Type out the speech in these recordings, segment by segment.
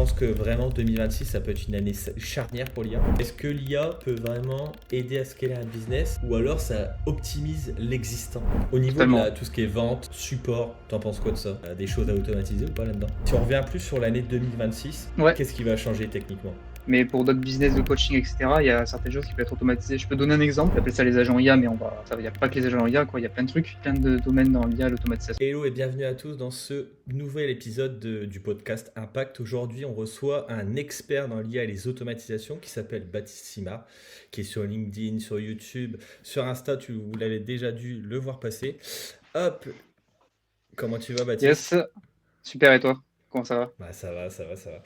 pense que vraiment 2026, ça peut être une année charnière pour l'IA. Est-ce que l'IA peut vraiment aider à scaler un business ou alors ça optimise l'existant? Au niveau de Totalement. tout ce qui est vente, support, t'en penses quoi de ça? Des choses à automatiser ou pas là-dedans? Si on revient plus sur l'année 2026, Ouais, qu'est-ce qui va changer techniquement? mais pour d'autres business de coaching, etc., il y a certaines choses qui peuvent être automatisées. Je peux donner un exemple, on appelle ça les agents IA, mais il n'y a pas que les agents IA, quoi. Il y a plein de trucs, plein de domaines dans l'IA, l'automatisation. Hello et bienvenue à tous dans ce nouvel épisode du podcast Impact. Aujourd'hui, on reçoit un expert dans l'IA et les automatisations qui s'appelle Baptiste Simard, qui est sur LinkedIn, sur YouTube, sur Insta, vous l'avez déjà dû le voir passer. Hop, comment tu vas Yes, Baptiste? super, et toi? Comment ça va? Bah ça va, ça va, ça va.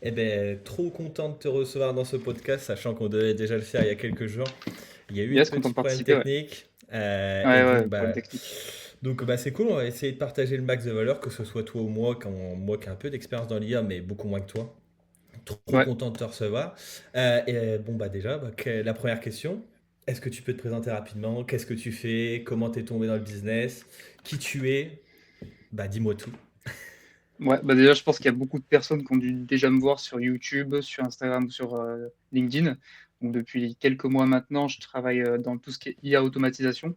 Eh ben, trop content de te recevoir dans ce podcast, sachant qu'on devait déjà le faire il y a quelques jours. Il y a eu un Yes, content petit de problème participer, ouais. technique. Et Ouais, donc, ouais, problème technique. c'est cool. On va essayer de partager le max de valeur, que ce soit toi ou moi, moi qui ai un peu d'expérience dans l'IA, mais beaucoup moins que toi. Trop Ouais. content de te recevoir. Déjà, la première question. Est-ce que tu peux te présenter rapidement? Qu'est-ce que tu fais? Comment t'es tombé dans le business? Qui tu es? Bah, dis-moi tout. Ouais, bah déjà, je pense qu'il y a beaucoup de personnes qui ont dû déjà me voir sur YouTube, sur Instagram, sur LinkedIn. Donc, depuis quelques mois maintenant, je travaille dans tout ce qui est IA automatisation.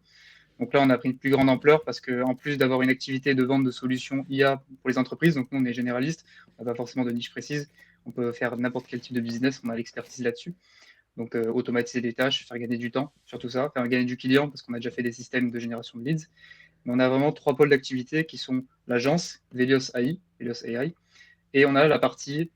Donc là, on a pris une plus grande ampleur parce que en plus d'avoir une activité de vente de solutions IA pour les entreprises, donc nous, on est généraliste, on n'a pas forcément de niche précise, on peut faire n'importe quel type de business, on a l'expertise là-dessus. Donc, automatiser des tâches, faire gagner du temps, surtout ça, faire gagner du client parce qu'on a déjà fait des systèmes de génération de leads. Mais on a vraiment trois pôles d'activité qui sont l'agence, Velios AI, Velios AI, et on a la partie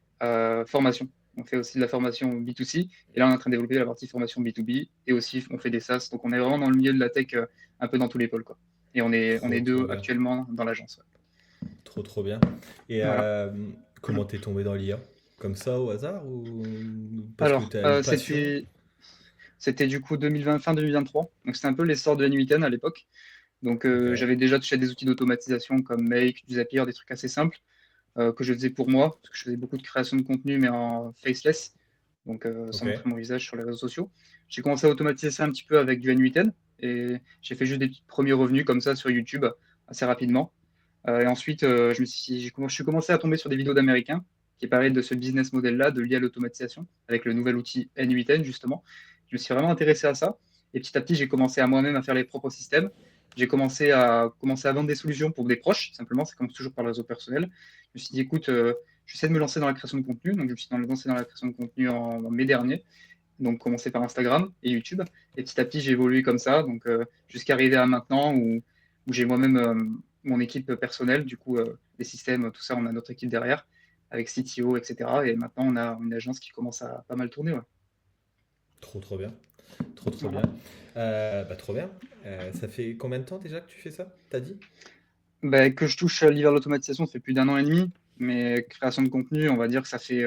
formation. On fait aussi de la formation B2C, et là on est en train de développer la partie formation B2B, et aussi on fait des SaaS. Donc on est vraiment dans le milieu de la tech, un peu dans tous les pôles, quoi. Et on est Trop deux bien. actuellement dans l'agence. Ouais. Trop bien. Et Voilà. comment t'es tombé dans l'IA? Comme ça au hasard ou parce que Alors, t'as une passion? c'était du coup 2020, fin 2023. Donc c'était un peu l'essor de N8N à l'époque. Donc Ok. j'avais déjà touché à des outils d'automatisation comme Make, du Zapier, des trucs assez simples. Que je faisais pour moi, parce que je faisais beaucoup de création de contenu, mais en faceless, donc sans Ok. montrer mon visage sur les réseaux sociaux. J'ai commencé à automatiser ça un petit peu avec du N8N, et j'ai fait juste des petits premiers revenus comme ça sur YouTube assez rapidement. Et ensuite, je suis commencé à tomber sur des vidéos d'Américains qui parlaient de ce business model-là, de lier à l'automatisation, avec le nouvel outil N8N, justement. Je me suis vraiment intéressé à ça. Et petit à petit, j'ai commencé à moi-même à faire les propres systèmes. J'ai commencé à vendre des solutions pour des proches, simplement, ça commence toujours par le réseau personnel. Je me suis dit, écoute, j'essaie de me lancer dans la création de contenu. Donc, je me suis lancé dans la création de contenu en mai dernier. Donc, commencer par Instagram et YouTube. Et petit à petit, j'ai évolué comme ça, donc jusqu'à arriver à maintenant où j'ai moi-même mon équipe personnelle, du coup, les systèmes, tout ça, on a notre équipe derrière, avec CTO, etc. Et maintenant, on a une agence qui commence à pas mal tourner. Ouais. Trop bien. Trop bien. Voilà. Trop bien. Ça fait combien de temps déjà que tu fais ça? T'as dit? Ben, que je touche à l'hiver l'automatisation, ça fait plus d'un an et demi, mais création de contenu, on va dire que ça fait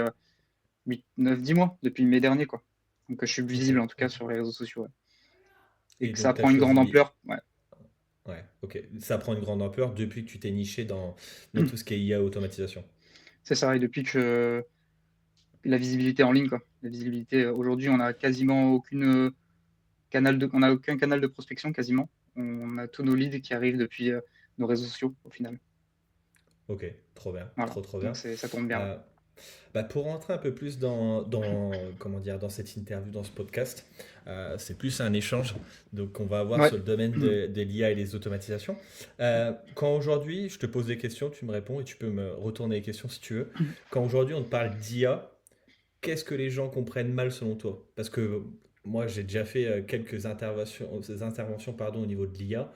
8, 9, 10 mois, depuis mai dernier, quoi. Donc, je suis Ok. visible, en tout cas, Ok. sur les réseaux sociaux. Ouais. Et Et que donc ça t'as prend une grande choisi. ampleur. Ouais. Ouais. Ok. Ça prend une grande ampleur depuis que tu t'es niché dans tout ce qui est IA automatisation. C'est ça, et depuis que la visibilité en ligne, quoi. La visibilité, aujourd'hui, on a aucun canal de prospection quasiment. On a tous nos leads qui arrivent depuis nos réseaux sociaux au final. Ok. Trop bien. Voilà. Trop Donc bien. ça tourne bien. Ouais. Euh, pour rentrer un peu plus comment dire, dans cette interview, dans ce podcast, c'est plus un échange donc on va avoir Ouais. sur le domaine de l'IA et les automatisations. Quand aujourd'hui, je te pose des questions, tu me réponds et tu peux me retourner les questions si tu veux. Quand aujourd'hui on te parle d'IA, qu'est-ce que les gens comprennent mal selon toi? Parce que moi j'ai déjà fait quelques interventions pardon, au niveau de l'IA.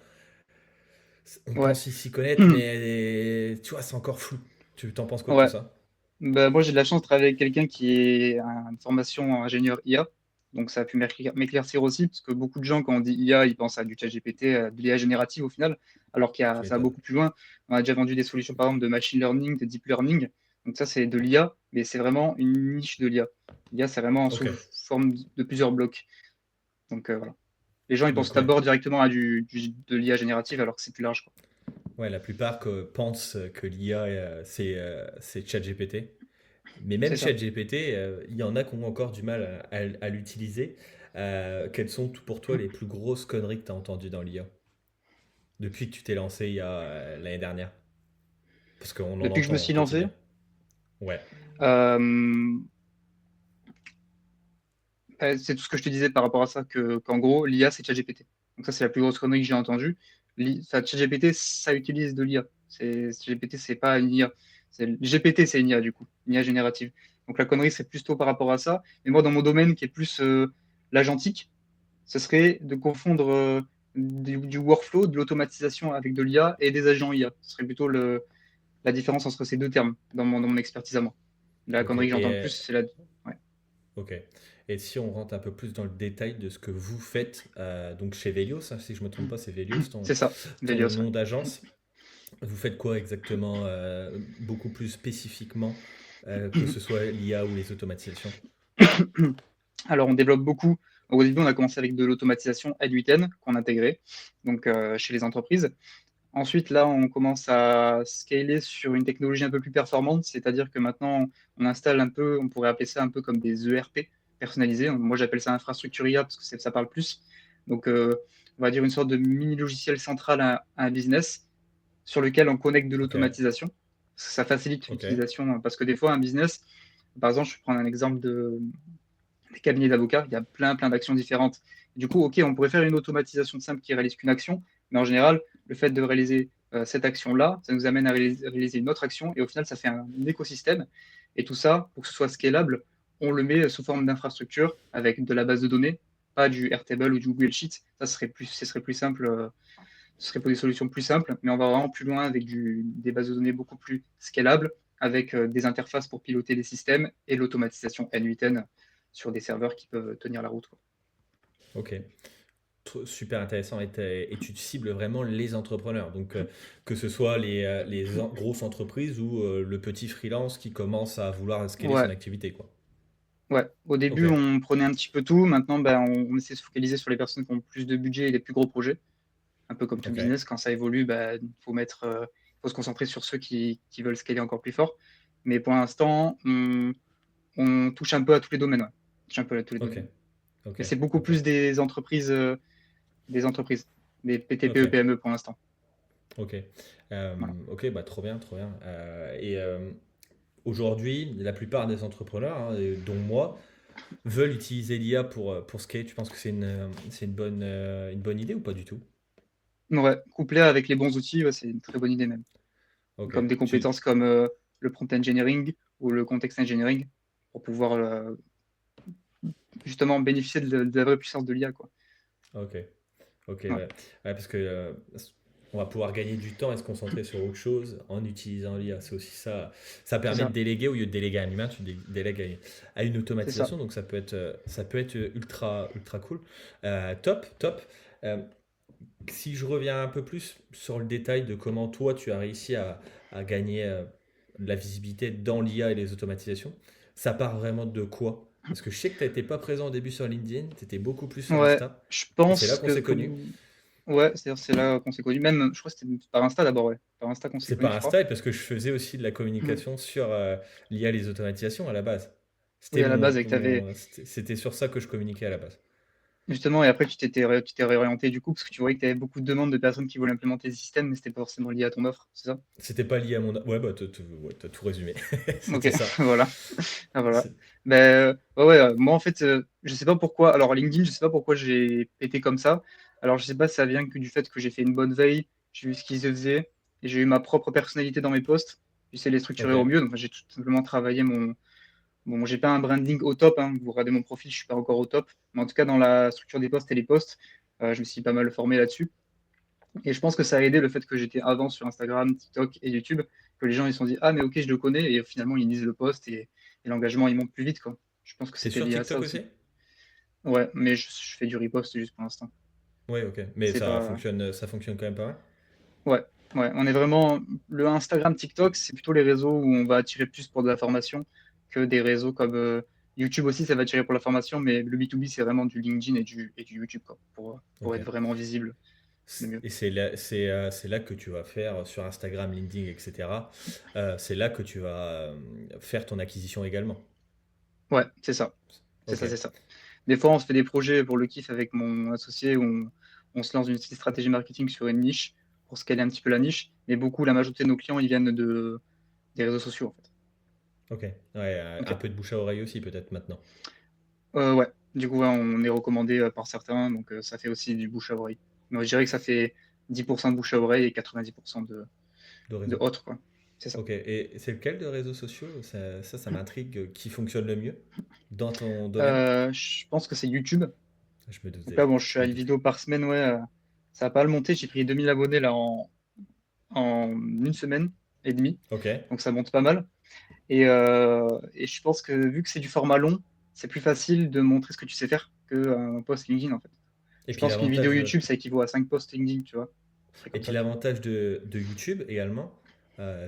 On Ouais. pense s'y connaître, mais tu vois, c'est encore flou. Tu t'en penses quoi de tout Ouais. ça? Bah, moi, j'ai de la chance de travailler avec quelqu'un qui est une formation en ingénieur IA. Donc, ça a pu m'éclaircir aussi, parce que beaucoup de gens, quand on dit IA, ils pensent à du ChatGPT, à de l'IA générative au final, alors Tu ça va m'étonnes. beaucoup plus loin. On a déjà vendu des solutions, par exemple, de machine learning, de deep learning. Donc, ça, c'est de l'IA, mais c'est vraiment une niche de l'IA. L'IA, c'est vraiment Ok. sous forme de plusieurs blocs. Donc, voilà. Les gens, ils pensent Donc ouais. d'abord directement à de l'IA générative, alors que c'est plus large, quoi. Ouais, la plupart pensent que l'IA, c'est ChatGPT. Mais même C'est ça. ChatGPT, il y en a qui ont encore du mal à l'utiliser. Quelles sont pour toi les plus grosses conneries que tu as entendues dans l'IA depuis que tu t'es lancé il y a l'année dernière? Parce qu'on en Depuis que je me entend au suis lancé, quotidien. Ouais. Euh, c'est tout ce que je te disais par rapport à ça, qu'en gros, l'IA, c'est ChatGPT. Donc ça, c'est la plus grosse connerie que j'ai entendue. ChatGPT, ça utilise de l'IA. ChatGPT, c'est pas une IA. GPT, c'est une IA, du coup, une IA générative. Donc la connerie, c'est plutôt par rapport à ça. Et moi, dans mon domaine, qui est plus l'agentique, ce serait de confondre du workflow, de l'automatisation avec de l'IA et des agents IA. Ce serait plutôt la différence entre ces deux termes dans mon expertise à moi. La Ok. connerie que j'entends le plus, c'est la... Ouais. Ok. Et si on rentre un peu plus dans le détail de ce que vous faites, donc chez Velios, hein, si je ne me trompe pas, c'est Velios, C'est ça, ton Velios, ouais. nom d'agence. Vous faites quoi exactement, beaucoup plus spécifiquement, que ce soit l'IA ou les automatisations? Alors, on développe beaucoup. Au début, on a commencé avec de l'automatisation N8N qu'on intégrait donc, chez les entreprises. Ensuite, là, on commence à scaler sur une technologie un peu plus performante, c'est-à-dire que maintenant, on installe un peu, on pourrait appeler ça un peu comme des ERP personnalisés. Moi, j'appelle ça infrastructure IA parce que ça parle plus. Donc, on va dire une sorte de mini logiciel central à un business sur lequel on connecte de Ok, l'automatisation. Ça facilite ok, l'utilisation parce que des fois, un business, par exemple, je vais prendre un exemple des cabinets d'avocats, il y a plein d'actions différentes. Du coup, OK, on pourrait faire une automatisation simple qui réalise qu'une action, mais en général, le fait de réaliser cette action-là, ça nous amène à réaliser une autre action, et au final, ça fait un écosystème. Et tout ça, pour que ce soit scalable, on le met sous forme d'infrastructure avec de la base de données, pas du Airtable ou du Google Sheet. Ça ce serait plus simple, ce serait pour des solutions plus simples, mais on va vraiment plus loin avec des bases de données beaucoup plus scalables, avec des interfaces pour piloter des systèmes et l'automatisation N8N sur des serveurs qui peuvent tenir la route, quoi. ok. Super intéressant et tu cibles vraiment les entrepreneurs. Donc, que ce soit les grosses entreprises ou le petit freelance qui commence à vouloir scaler son Ouais, activité, quoi. ouais. Au Ok, début, on prenait un petit peu tout. Maintenant, ben, on essaie de se focaliser sur les personnes qui ont plus de budget et les plus gros projets. Un peu comme tout ok, business, quand ça évolue, ben, faut se concentrer sur ceux qui veulent scaler encore plus fort. Mais pour l'instant, on touche un peu à tous les domaines. Ouais. On touche un peu à tous les ok, domaines. ok, Mais c'est beaucoup ok, plus des entreprises, des ok, PTPE, PME pour l'instant. ok. Voilà. Ok, bah trop bien, trop bien. Aujourd'hui, la plupart des entrepreneurs, hein, dont moi, veulent utiliser l'IA pour scaler. Tu penses que c'est une bonne idée ou pas du tout? Ouais, couplé avec les bons outils, ouais, c'est une très bonne idée même. Ok. Comme des Tu, compétences comme le prompt engineering ou le context engineering pour pouvoir justement bénéficier de la vraie puissance de l'IA, quoi. ok. Ok, ouais. Ouais, Ouais, parce que on va pouvoir gagner du temps et se concentrer sur autre chose en utilisant l'IA. C'est aussi ça. Ça c'est permet de ça, déléguer au lieu de déléguer à un humain, tu délègues à une c'est ça. automatisation. Donc ça peut être ultra, ultra cool. Top, top. Euh, Si je reviens un peu plus sur le détail de comment toi tu as réussi à gagner de la visibilité dans l'IA et les automatisations, ça part vraiment de quoi? Parce que je sais que tu n'étais pas présent au début sur LinkedIn, tu étais beaucoup plus sur Ouais, Insta. je Et c'est là pense qu'on que s'est connus. comme... Ouais, c'est là qu'on s'est connus. Même, je crois que c'était par Insta d'abord, ouais. Par Insta qu'on s'est C'est connus, par je crois. Insta et parce que je faisais aussi de la Mhm. communication sur l'IA et les automatisations à la base. Oui, à la base, avec t'avais C'était sur ça que je communiquais à la base. justement, et après tu t'es réorienté du coup, parce que tu voyais que tu avais beaucoup de demandes de personnes qui voulaient implémenter des systèmes, mais c'était pas forcément lié à ton offre, c'est ça? C'était pas lié à mon... Ouais, bah, ouais, t'as tout résumé. Ok, C'était ça. voilà. Ah, voilà. C'est- Ben, ouais, ouais, moi en fait, je sais pas pourquoi. Alors LinkedIn, je sais pas pourquoi j'ai pété comme ça. Alors je sais pas si ça vient que du fait que j'ai fait une bonne veille, j'ai vu ce qu'ils faisaient, et j'ai eu ma propre personnalité dans mes posts. J'essaie de les structurer Ok, au mieux. Donc j'ai tout simplement travaillé mon. Bon, j'ai pas un branding au top, hein. Vous regardez mon profil, je suis pas encore au top. Mais en tout cas, dans la structure des posts et les posts, je me suis pas mal formé là-dessus. Et je pense que ça a aidé le fait que j'étais avant sur Instagram, TikTok et YouTube, que les gens ils se sont dit, ah mais ok, je le connais, et finalement ils lisent le post et l'engagement il monte plus vite, quoi. Je pense que t'es c'était sur lié à ça TikTok aussi. aussi? Ouais, mais je fais du repost juste pour l'instant. Ouais, ok. Mais C'est pas. ça fonctionne quand même pas mal. Ouais, ouais, on est vraiment. Le Instagram, TikTok, c'est plutôt les réseaux où on va attirer plus pour de la formation que des réseaux comme YouTube aussi, ça va attirer pour la formation, mais le B2B, c'est vraiment du LinkedIn et du YouTube, quoi, pour Ok. être vraiment visible le mieux. Et c'est là que tu vas faire sur Instagram, LinkedIn, etc. C'est là que tu vas faire ton acquisition également. Ouais, c'est ça. C'est Ok, ça, c'est ça. Des fois, on se fait des projets pour le kiff avec mon associé où on se lance une petite stratégie marketing sur une niche pour scaler un petit peu la niche. Mais beaucoup, la majorité de nos clients, ils viennent des réseaux sociaux, en fait. Ok. Ouais, un Ok. peu de bouche à oreille aussi peut-être maintenant Ouais. Du coup, ouais, on est recommandé par certains, donc ça fait aussi du bouche à oreille. Mais je dirais que ça fait 10% de bouche à oreille et 90% de de réseau. autres, quoi. C'est ça. Ok. Et c'est lequel de réseaux sociaux? Ça m'intrigue. Qui fonctionne le mieux dans ton domaine? Je pense que c'est YouTube. Je me Donc là, doutais. bon, je suis Je à me une doutais. vidéo par semaine, ouais. Ça a pas mal monté. J'ai pris 2000 abonnés là en une semaine et demie. Ok. Donc ça monte pas mal. Et je pense que vu que c'est du format long, c'est plus facile de montrer ce que tu sais faire qu'un post LinkedIn en fait. Et Je puis pense qu'une vidéo l'avantage. YouTube, ça équivaut à 5 posts LinkedIn, tu vois. C'est Et comme puis ça, tu vois. l'avantage de YouTube également,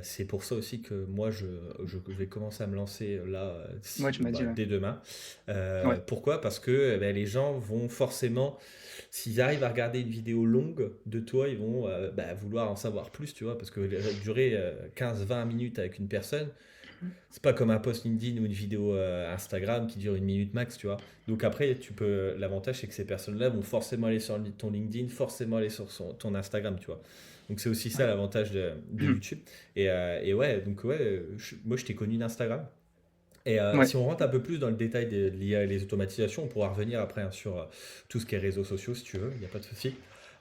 c'est pour ça aussi que moi je vais commencer à me lancer là Ouais, tu m'as dit, ouais. dès demain. Ouais, Pourquoi? Parce que ben, les gens vont forcément, s'ils arrivent à regarder une vidéo longue de toi, ils vont bah, vouloir en savoir plus, tu vois, parce que durer 15-20 minutes avec une personne, c'est pas comme un post LinkedIn ou une vidéo Instagram qui dure une minute max, tu vois. Donc après, l'avantage, c'est que ces personnes-là vont forcément aller sur ton LinkedIn, forcément aller sur ton Instagram, tu vois. Donc c'est aussi ça ouais. l'avantage de YouTube. Et ouais, donc ouais, moi je t'ai connu d'Instagram. Et Ouais, si on rentre un peu plus dans le détail de l'IA et les automatisations, on pourra revenir après hein, sur tout ce qui est réseaux sociaux, si tu veux, il n'y a pas de souci.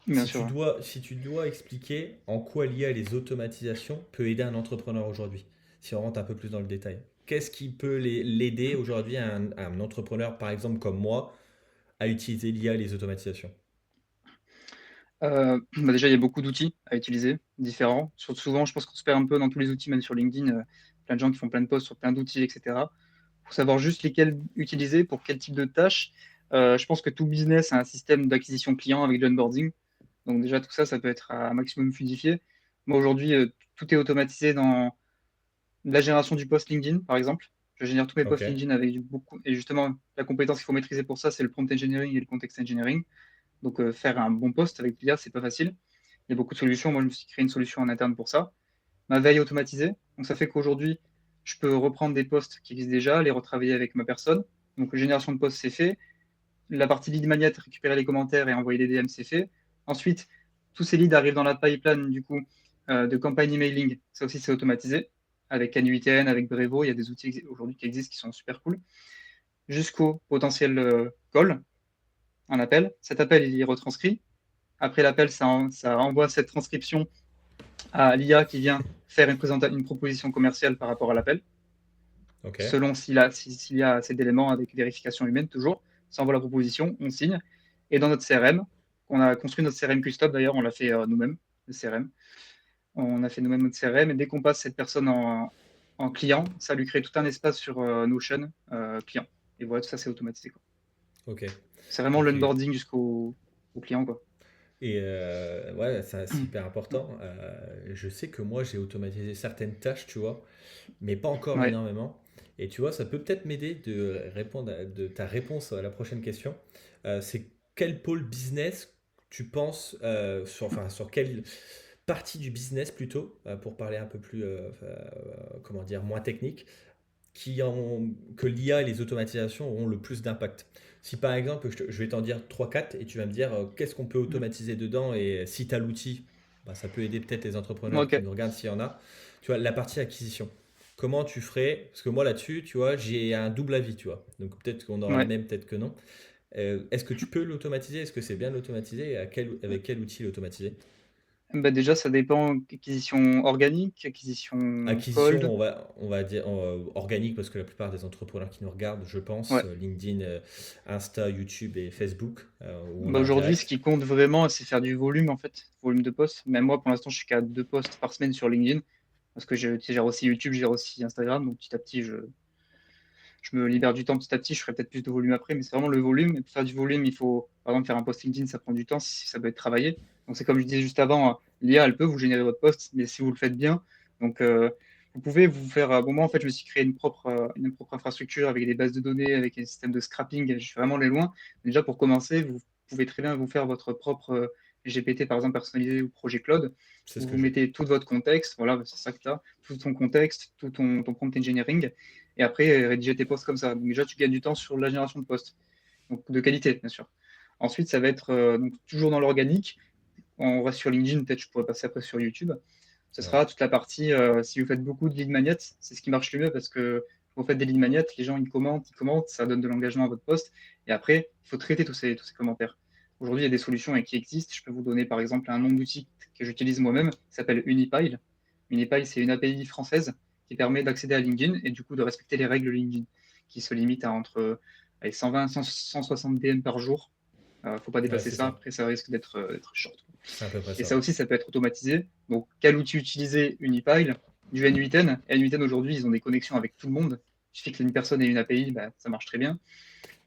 bien sûr, ouais. Si tu dois expliquer en quoi l'IA et les automatisations peut aider un entrepreneur aujourd'hui, si on rentre un peu plus dans le détail, qu'est-ce qui peut l'aider aujourd'hui à un entrepreneur, par exemple comme moi, à utiliser l'IA et les automatisations? Bah déjà, il y a beaucoup d'outils à utiliser, différents. Surtout souvent, je pense qu'on se perd un peu dans tous les outils, même sur LinkedIn, plein de gens qui font plein de posts sur plein d'outils, etc. Faut savoir juste lesquels utiliser pour quel type de tâches. Je pense que tout business a un système d'acquisition client avec de l'onboarding. Donc déjà, tout ça, ça peut être un maximum fluidifié. Moi, aujourd'hui, tout est automatisé dans la génération du post LinkedIn, par exemple. Je génère tous mes Ok, posts LinkedIn avec beaucoup. Et justement, la compétence qu'il faut maîtriser pour ça, c'est le prompt engineering et le context engineering. Donc, faire un bon post avec l'IA, c'est pas facile. Il y a beaucoup de solutions. Moi, je me suis créé une solution en interne pour ça. Ma veille automatisée. Donc, ça fait qu'aujourd'hui, je peux reprendre des posts qui existent déjà, les retravailler avec ma personne. Donc, génération de posts, c'est fait. La partie lead magnet, récupérer les commentaires et envoyer les DM, c'est fait. Ensuite, tous ces leads arrivent dans la pipeline du coup de campagne emailing. Ça aussi, c'est automatisé. Avec Can8n, avec Brevo, il y a des outils aujourd'hui qui existent qui sont super cool. Jusqu'au potentiel call, un appel. Cet appel, il est retranscrit. Après l'appel, ça envoie cette transcription à l'IA qui vient faire une proposition commerciale par rapport à l'appel, ok, selon s'il y a assez d'éléments avec vérification humaine, toujours. Ça envoie la proposition, on signe. Et dans notre CRM, on a construit notre CRM custom d'ailleurs, on l'a fait nous-mêmes, le CRM. On a fait nous-mêmes notre CRM et dès qu'on passe cette personne en client, ça lui crée tout un espace sur Notion client. Et voilà, tout ça c'est automatisé, quoi. ok. C'est vraiment Et puis, l'onboarding jusqu'au au client, quoi. et ouais, c'est hyper important. Je sais que moi, j'ai automatisé certaines tâches, tu vois, mais pas encore Ouais. énormément. Et tu vois, ça peut peut-être m'aider de répondre de ta réponse à la prochaine question. C'est quel pôle business tu penses, enfin, sur quelle partie du business plutôt, pour parler un peu plus, comment dire, moins technique, que l'IA et les automatisations auront le plus d'impact. Si par exemple, je vais t'en dire trois quatre et tu vas me dire qu'est-ce qu'on peut automatiser dedans et si tu as l'outil, bah, ça peut aider peut-être les entrepreneurs qui Ok. nous regardent s'il y en a. Tu vois, la partie acquisition. Comment tu ferais? Parce que moi là-dessus, tu vois, j'ai un double avis, tu vois. Donc peut-être qu'on aura le Ouais. même, peut-être que non. Est-ce que tu peux l'automatiser? Est-ce que c'est bien de l'automatiser? Et avec quel outil l'automatiser? Bah déjà, ça dépend acquisition organique, acquisition Acquisition, cold. on va dire organique parce que la plupart des entrepreneurs qui nous regardent, je pense, Ouais. LinkedIn, Insta, YouTube et Facebook, où on Bah a un aujourd'hui, ce direct. qui compte vraiment, c'est faire du volume en fait, volume de posts. Même moi, pour l'instant, je suis qu'à 2 posts par semaine sur LinkedIn parce que je gère aussi YouTube, je gère aussi Instagram. Donc petit à petit, je me libère du temps petit à petit. Je ferai peut-être plus de volume après, mais c'est vraiment le volume. Et pour faire du volume, il faut, par exemple, faire un post LinkedIn, ça prend du temps, si ça doit être travaillé. Donc c'est comme je disais juste avant, l'IA, elle peut vous générer votre post, mais si vous le faites bien, donc vous pouvez vous faire. Bon, moi, en fait, je me suis créé une propre infrastructure avec des bases de données, avec un système de scrapping. Je suis vraiment allé loin. Déjà, pour commencer, vous pouvez très bien vous faire votre propre GPT, par exemple, personnalisé ou projet Cloud, C'est ce où que vous j'ai. mettez tout votre contexte. Voilà, c'est ça que tu as, tout ton contexte, tout ton prompt engineering et après rédiger tes posts comme ça. Donc déjà, tu gagnes du temps sur la génération de posts, donc de qualité, bien sûr. Ensuite, ça va être donc, toujours dans l'organique. On reste sur LinkedIn, peut-être je pourrais passer après sur YouTube. Ce Ouais. sera toute la partie, si vous faites beaucoup de lead magnets, c'est ce qui marche le mieux parce que vous faites des lead magnets, les gens ils commentent, ça donne de l'engagement à votre poste. Et après, il faut traiter tous ces commentaires. Aujourd'hui, il y a des solutions qui existent. Je peux vous donner par exemple un nom d'outil que j'utilise moi-même, qui s'appelle Unipile. Unipile, c'est une API française qui permet d'accéder à LinkedIn et du coup de respecter les règles LinkedIn, qui se limitent à entre 120 et 160 DM par jour. Faut pas Ouais, dépasser c'est ça, ça. après ça risque d'être short. C'est à peu près Et ça. ça aussi, ça peut être automatisé. Donc, quel outil utiliser? Unipile, du N8N. N8N aujourd'hui, ils ont des connexions avec tout le monde. Il suffit qu'une personne ait une API, bah, ça marche très bien.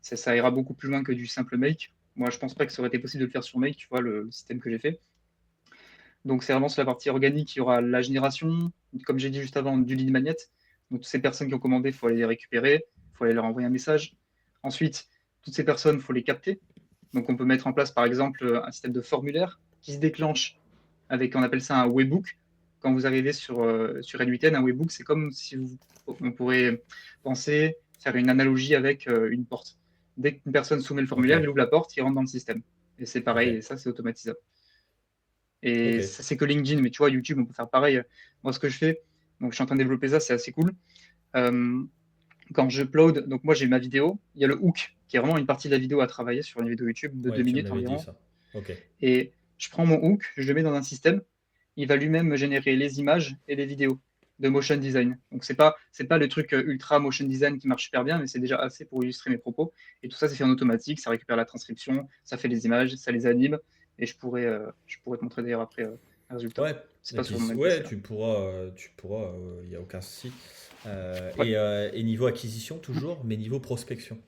Ça ira beaucoup plus loin que du simple Make. Moi, je pense pas que ça aurait été possible de le faire sur Make, tu vois, le système que j'ai fait. Donc, c'est vraiment sur la partie organique, il y aura la génération, comme j'ai dit juste avant, du lead magnet. Donc, toutes ces personnes qui ont commandé, il faut aller les récupérer, il faut aller leur envoyer un message. Ensuite, toutes ces personnes, il faut les capter. Donc, on peut mettre en place, par exemple, un système de formulaire qui se déclenche avec, on appelle ça un webbook. Quand vous arrivez sur N8N, un webbook, c'est comme si on pourrait penser, faire une analogie avec une porte. Dès qu'une personne soumet le Ok, formulaire, il ouvre la porte, il rentre dans le système. Et c'est ok, pareil, et ça, c'est automatisable. ok. Et ça, c'est que LinkedIn, mais tu vois, YouTube, on peut faire pareil. Moi, ce que je fais, donc je suis en train de développer ça, c'est assez cool. Euh, Quand je upload, donc moi j'ai ma vidéo, il y a le hook, qui est vraiment une partie de la vidéo à travailler sur une vidéo YouTube de Ouais, 2 tu me minutes l'avais dit environ. ça. Ok. Et je prends mon hook, je le mets dans un système, il va lui-même me générer les images et les vidéos de motion design. Donc c'est pas le truc ultra motion design qui marche super bien, mais c'est déjà assez pour illustrer mes propos. Et tout ça, c'est fait en automatique, ça récupère la transcription, ça fait les images, ça les anime. Et je pourrais te montrer d'ailleurs après un résultat. Ouais, C'est et pas sur puis mon même ouais, PC là. tu pourras, il n'y a aucun souci. Ouais, Et niveau acquisition, toujours, mais niveau prospection.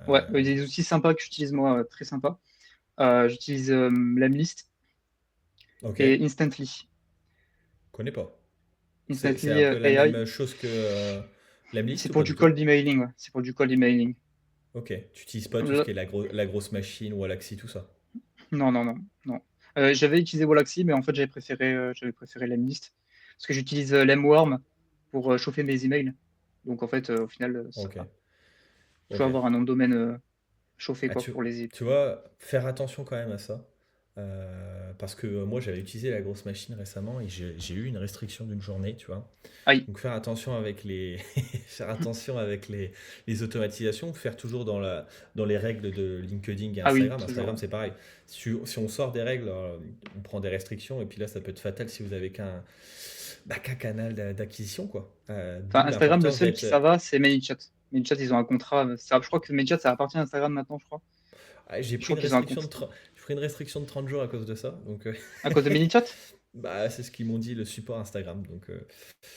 ouais, Euh, il y a des outils sympas que j'utilise moi, très sympas. J'utilise Lemlist ok, et Instantly. connais pas. C'est Instantly un peu la AI, même chose que c'est Lemlist ou pour pas du du tout? cold emailing, ouais. C'est pour du cold emailing. Ok, tu n'utilises pas tout ce Là- qui est la grosse machine ou Alaxi, tout ça. Non, non, non, non. J'avais utilisé Wallaxy, mais en fait, j'avais préféré Lemlist. Parce que j'utilise Lemworm pour chauffer mes emails. Donc, en fait, au final, ça Ok, va toujours ok. avoir un nom de domaine chauffé Ah, quoi, pour les. tu vois, faire attention quand même à ça. Parce que moi, j'avais utilisé la grosse machine récemment et j'ai eu une restriction d'une journée, tu vois. Aïe. Donc faire attention avec faire attention avec les automatisations, faire toujours dans les règles de LinkedIn et Ah oui, Instagram. toujours. Instagram, c'est pareil. Si on sort des règles, on prend des restrictions et puis là, ça peut être fatal si vous avez qu'un canal d'acquisition, quoi. Enfin, D'où Instagram, le l'importance seul qui d'être. ça va, c'est ManyChat. ManyChat, ils ont un contrat. Je crois que ManyChat, ça appartient à Instagram maintenant, je crois. J'ai Je pris crois une qu'ils ont un restriction contrat. j'ai pris une restriction de 30 jours à cause de ça. Donc, À cause de ManyChat? bah, c'est ce qu'ils m'ont dit, le support Instagram.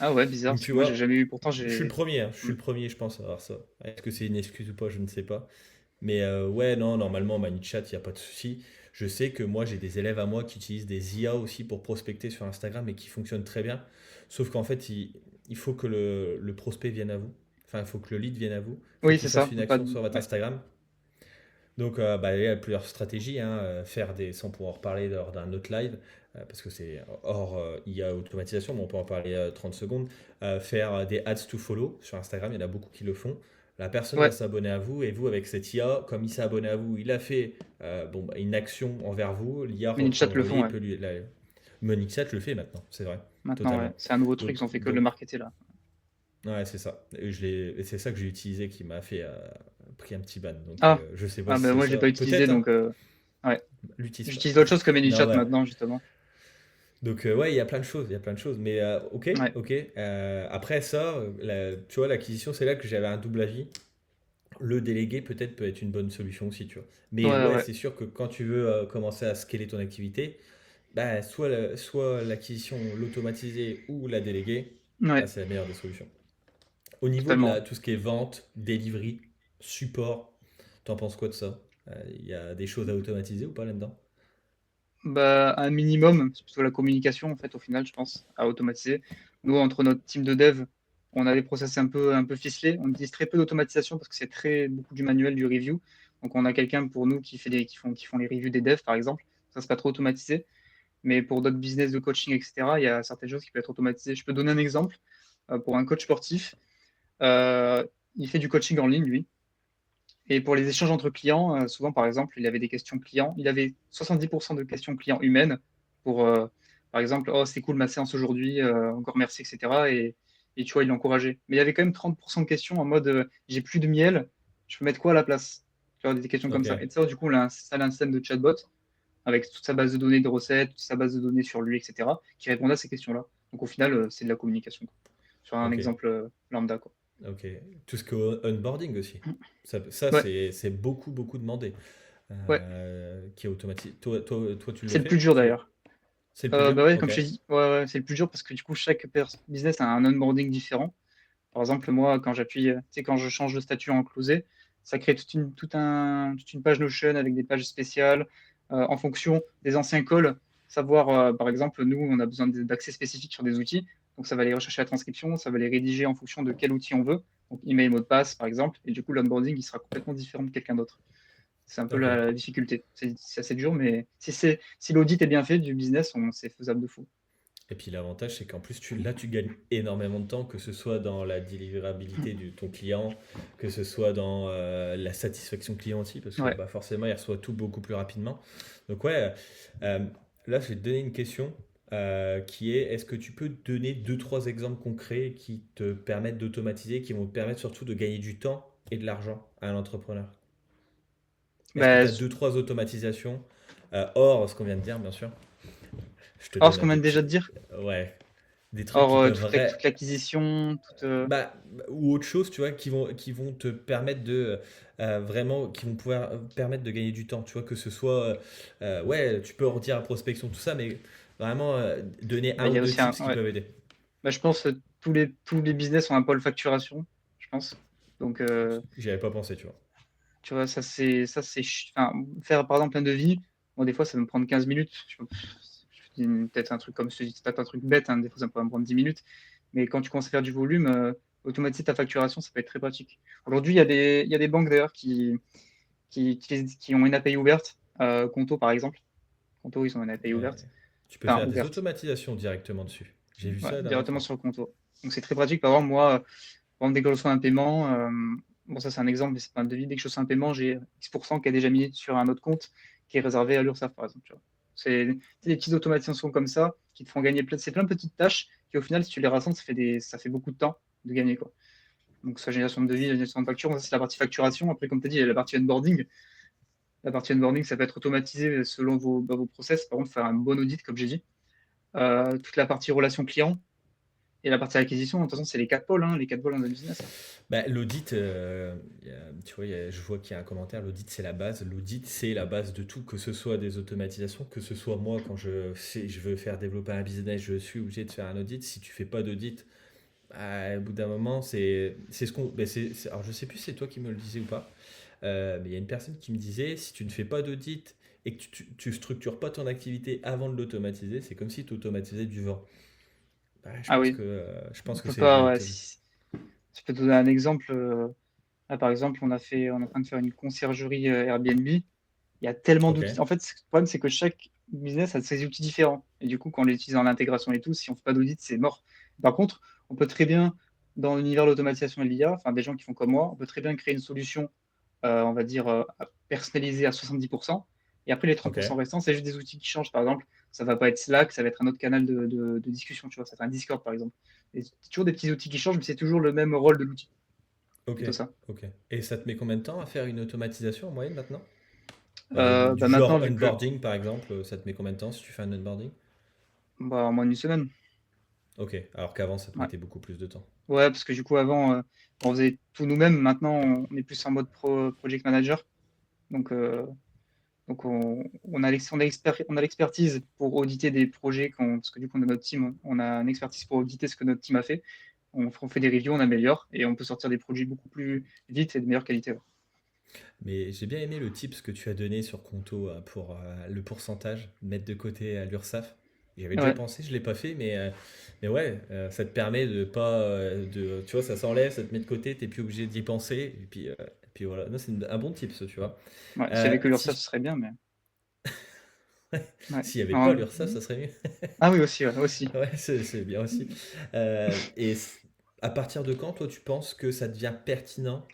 Ah ouais, bizarre, Donc parce tu que moi, j'ai vois, jamais eu. Pourtant, je suis le j'ai. premier, hein, je suis Hmm. le premier, je pense, à avoir ça. Est-ce que c'est une excuse ou pas, je ne sais pas. Mais ouais, non, normalement, ManyChat, il n'y a pas de souci. Je sais que moi, j'ai des élèves à moi qui utilisent des IA aussi pour prospecter sur Instagram et qui fonctionnent très bien. Sauf qu'en fait, il faut que le prospect vienne à vous. Enfin, il faut que le lead vienne à vous. Il faut Oui, qu'il c'est fasse ça. une Pas action de- sur votre ouais. Instagram. Donc, bah, il y a plusieurs stratégies, hein, faire sans pouvoir en reparler lors d'un autre live, parce que c'est hors IA automatisation, mais on peut en parler 30 secondes. Faire des ads to follow sur Instagram, il y en a beaucoup qui le font. La personne va Ouais, s'abonner à vous et vous, avec cette IA, comme il s'est abonné à vous, il a fait bon, bah, une action envers vous. L'IA reprend ManyChat le le relais font, et ouais. peut lui. Monixat le fait maintenant, c'est vrai, Maintenant, ouais. totalement. C'est un nouveau truc, Donc, ils ont fait que le donc marketer là. ouais, c'est ça. Et c'est ça que j'ai utilisé qui m'a fait pris un petit ban. Donc, Ah, je sais pas ah si ben c'est moi, je l'ai ça. pas utilisé, Peut-être, hein. donc ouais. L'utilise pas. J'utilise autre chose que Non, ManyChat ouais. maintenant, justement. Donc, ouais, il y a plein de choses, il y a plein de choses. Mais ok, Ouais, ok. Après ça, tu vois, l'acquisition, c'est là que j'avais un double avis. Le délégué, peut-être, peut être une bonne solution aussi, tu vois. Mais ouais, ouais, ouais. c'est sûr que quand tu veux commencer à scaler ton activité, bah, soit l'acquisition, l'automatiser ou la déléguer, bah, Ouais, c'est la meilleure des solutions. Au niveau de totalement. tout ce qui est vente, delivery, support, t'en penses quoi de ça? Il y a des choses à automatiser ou pas là-dedans? Bah, un minimum, c'est plutôt la communication, en fait, au final, je pense, à automatiser. Nous, entre notre team de dev, on a des process un peu ficelés. On utilise très peu d'automatisation parce que c'est très beaucoup du manuel, du review. Donc, on a quelqu'un pour nous qui font les reviews des devs, par exemple. Ça, c'est pas trop automatisé. Mais pour d'autres business de coaching, etc., il y a certaines choses qui peuvent être automatisées. Je peux donner un exemple. Pour un coach sportif, euh, il fait du coaching en ligne, lui. Et pour les échanges entre clients, souvent, par exemple, il avait des questions clients. Il avait 70% de questions clients humaines pour Par exemple, oh, c'est cool ma séance aujourd'hui, encore merci, etc. Et tu vois, il l'encourageait. Mais il y avait quand même 30% de questions en mode j'ai plus de miel, je peux mettre quoi à la place? Tu vois, des questions comme Ok, ça. Et ça, du coup, on a installé un système de chatbot avec toute sa base de données de recettes, toute sa base de données sur lui, etc., qui répondait à ces questions-là. Donc au final, c'est de la communication, quoi. Sur un ok, exemple lambda, quoi. ok. Tout ce qui est onboarding aussi. Ça, Ouais, c'est beaucoup, beaucoup demandé. ouais. Qui est automatique. Toi, tu le C'est le plus fais? dur d'ailleurs. C'est le plus dur? Bah ouais, comme Ok. je t'ai dit, ouais, ouais, c'est le plus dur parce que du coup, chaque business a un onboarding différent. Par exemple, moi, quand j'appuie, tu sais, quand je change de statut en closé, ça crée toute une page Notion avec des pages spéciales en fonction des anciens calls. Savoir, par exemple, nous, on a besoin d'accès spécifique sur des outils. Donc, ça va aller rechercher la transcription, ça va les rédiger en fonction de quel outil on veut. Donc, email, mot de passe, par exemple. Et du coup, l'onboarding, il sera complètement différent de quelqu'un d'autre. C'est un peu Ok. la difficulté. C'est assez dur, mais si l'audit est bien fait du business, c'est faisable de fou. Et puis l'avantage, c'est qu'en plus, là, tu gagnes énormément de temps, que ce soit dans la délivrabilité de ton client, que ce soit dans la satisfaction client aussi, parce que Ouais. bah, forcément, il reçoit tout beaucoup plus rapidement. Donc ouais, euh, là, je vais te donner une question qui est, est-ce que tu peux donner deux, trois exemples concrets qui te permettent d'automatiser, qui vont te permettre surtout de gagner du temps et de l'argent à l'entrepreneur? Est-ce que tu Bah, as deux, trois automatisations, hors ce qu'on vient de dire, bien sûr? Je te alors, donne ce un qu'on vient des déjà petits... de dire, Ouais, des trucs qui or, peuvent... toute l'acquisition, toute. Bah, ou autre chose, tu vois, qui vont te permettre de... vraiment, qui vont pouvoir permettre de gagner du temps, tu vois, que ce soit... ouais, tu peux redire à prospection, tout ça, mais vraiment donner Bah, un il y ou a deux aussi un. tips qui Ouais. peuvent aider. Bah, je pense que tous les business ont un pôle facturation, je pense. Donc, J'y avais pas pensé, tu vois. tu vois, enfin, faire par exemple un devis, bon, des fois, ça va me prendre 15 minutes. Je dis peut-être un truc comme ceci, c'est peut-être un truc bête, hein, des fois, ça peut me prendre 10 minutes. Mais quand tu commences à faire du volume, automatiser ta facturation, ça peut être très pratique. Aujourd'hui, il y a des banques d'ailleurs qui ont une API ouverte. Conto, par exemple. Conto, ils ont une API Ouais. ouverte. Tu peux Enfin, faire des ouverte. automatisations directement dessus. J'ai vu ça Ouais, la dernière directement fois. sur le Conto. Donc, c'est très pratique. Par exemple, moi, dès que je reçois un paiement, bon, ça, c'est un exemple, mais c'est pas un devis. Dès que je reçois un paiement, j'ai X% qui est déjà mis sur un autre compte qui est réservé à l'URSSAF, par exemple. Tu vois. C'est des petites automatisations comme ça qui te font gagner c'est plein de petites tâches qui, au final, si tu les rassembles, ça fait beaucoup de temps de gagner, quoi. Donc, soit génération de devis, génération de facture, ça, c'est la partie facturation. Après, comme tu as dit, il y a la partie onboarding. La partie onboarding, ça peut être automatisé selon vos process. Par exemple, faire un bon audit, comme j'ai dit. Toute la partie relation client et la partie acquisition, de toute façon, c'est les quatre pôles, hein, les quatre pôles dans le business, hein. Bah, l'audit, tu vois, je vois qu'il y a un commentaire, l'audit c'est la base. L'audit c'est la base de tout, que ce soit des automatisations, que ce soit moi quand je veux faire développer un business, je suis obligé de faire un audit. Si tu fais pas d'audit, bah, au bout d'un moment, c'est ce qu'on. Bah, alors je sais plus si c'est toi qui me le disais ou pas, mais il y a une personne qui me disait, si tu ne fais pas d'audit et que tu structures pas ton activité avant de l'automatiser, c'est comme si tu automatisais du vent. Bah, je Ah pense oui, que, je on pense que peut c'est pas. Ouais, je peux te donner un exemple. Là, par exemple, on est en train de faire une conciergerie Airbnb. Il y a tellement Ok, d'outils. En fait, le problème, c'est que chaque business a ses outils différents. Et du coup, quand on les utilise en intégration et tout, si on ne fait pas d'audit, c'est mort. Par contre, on peut très bien, dans l'univers de l'automatisation et de l'IA, enfin des gens qui font comme moi, on peut très bien créer une solution, on va dire, personnalisée à 70%. Et après, les ok. 30% restants, c'est juste des outils qui changent. Par exemple, ça va pas être Slack, ça va être un autre canal de discussion, tu vois, ça va être un Discord, par exemple. Et c'est toujours des petits outils qui changent, mais c'est toujours le même rôle de l'outil. C'est Ok, plutôt ça. ok. Et ça te met combien de temps à faire une automatisation en moyenne maintenant? Du Bah maintenant, genre vu que onboarding par exemple, ça te met combien de temps si tu fais un onboarding? bah, en moins d'une semaine. Ok, alors qu'avant ça te Ouais. mettait beaucoup plus de temps. Ouais, parce que du coup, avant, on faisait tout nous-mêmes. Maintenant, on est plus en mode project manager. Donc, on a l'expertise pour auditer des projets, parce que du coup, on a notre team, on a une expertise pour auditer ce que notre team a fait. On fait des reviews, on améliore et on peut sortir des produits beaucoup plus vite et de meilleure qualité. Ouais. Mais j'ai bien aimé le tips que tu as donné sur Conto pour le pourcentage, mettre de côté à l'URSSAF. J'avais déjà Ouais, pensé, je l'ai pas fait, mais ouais, ça te permet de pas, tu vois, ça s'enlève, ça te met de côté, t'es plus obligé d'y penser, et puis voilà. Non, c'est un bon tips, tu vois. ouais. S'il y avait que Si l'URSSAF, ce serait bien, mais ouais. s'il y avait pas Non. l'URSSAF, ça serait mieux. Ah oui, aussi, ouais, aussi. Ouais, c'est bien aussi. À partir de quand, toi, tu penses que ça devient pertinent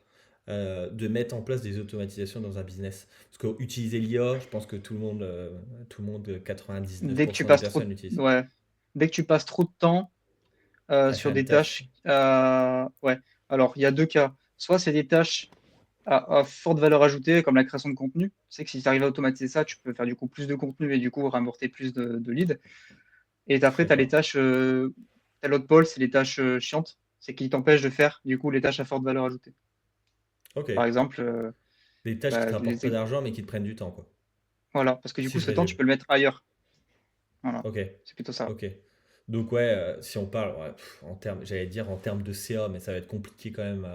de mettre en place des automatisations dans un business? Parce qu'utiliser l'IA, je pense que tout le monde, Dès que tu 99% des passes trop personnes l'utilisent. ouais, dès que tu passes trop de temps À sur faire une des tâche. tâches, ouais. Alors, il y a deux cas. Soit c'est des tâches à forte valeur ajoutée, comme la création de contenu. Tu sais que si tu arrives à automatiser ça, tu peux faire du coup plus de contenu et du coup rapporter plus de leads. Et après, tu as les D'accord. tâches, t'as l'autre pôle, c'est les tâches chiantes. C'est qui t'empêchent de faire du coup les tâches à forte valeur ajoutée. Ok. Par exemple, Des tâches qui te rapportent pas les d'argent, mais qui te prennent du temps, quoi. voilà, parce que du Si coup, je ce temps, tu résume. peux le mettre ailleurs. Voilà, Ok. c'est plutôt ça. Ok. Donc ouais, si on parle, ouais, en termes, j'allais dire en termes de CA, mais ça va être compliqué quand même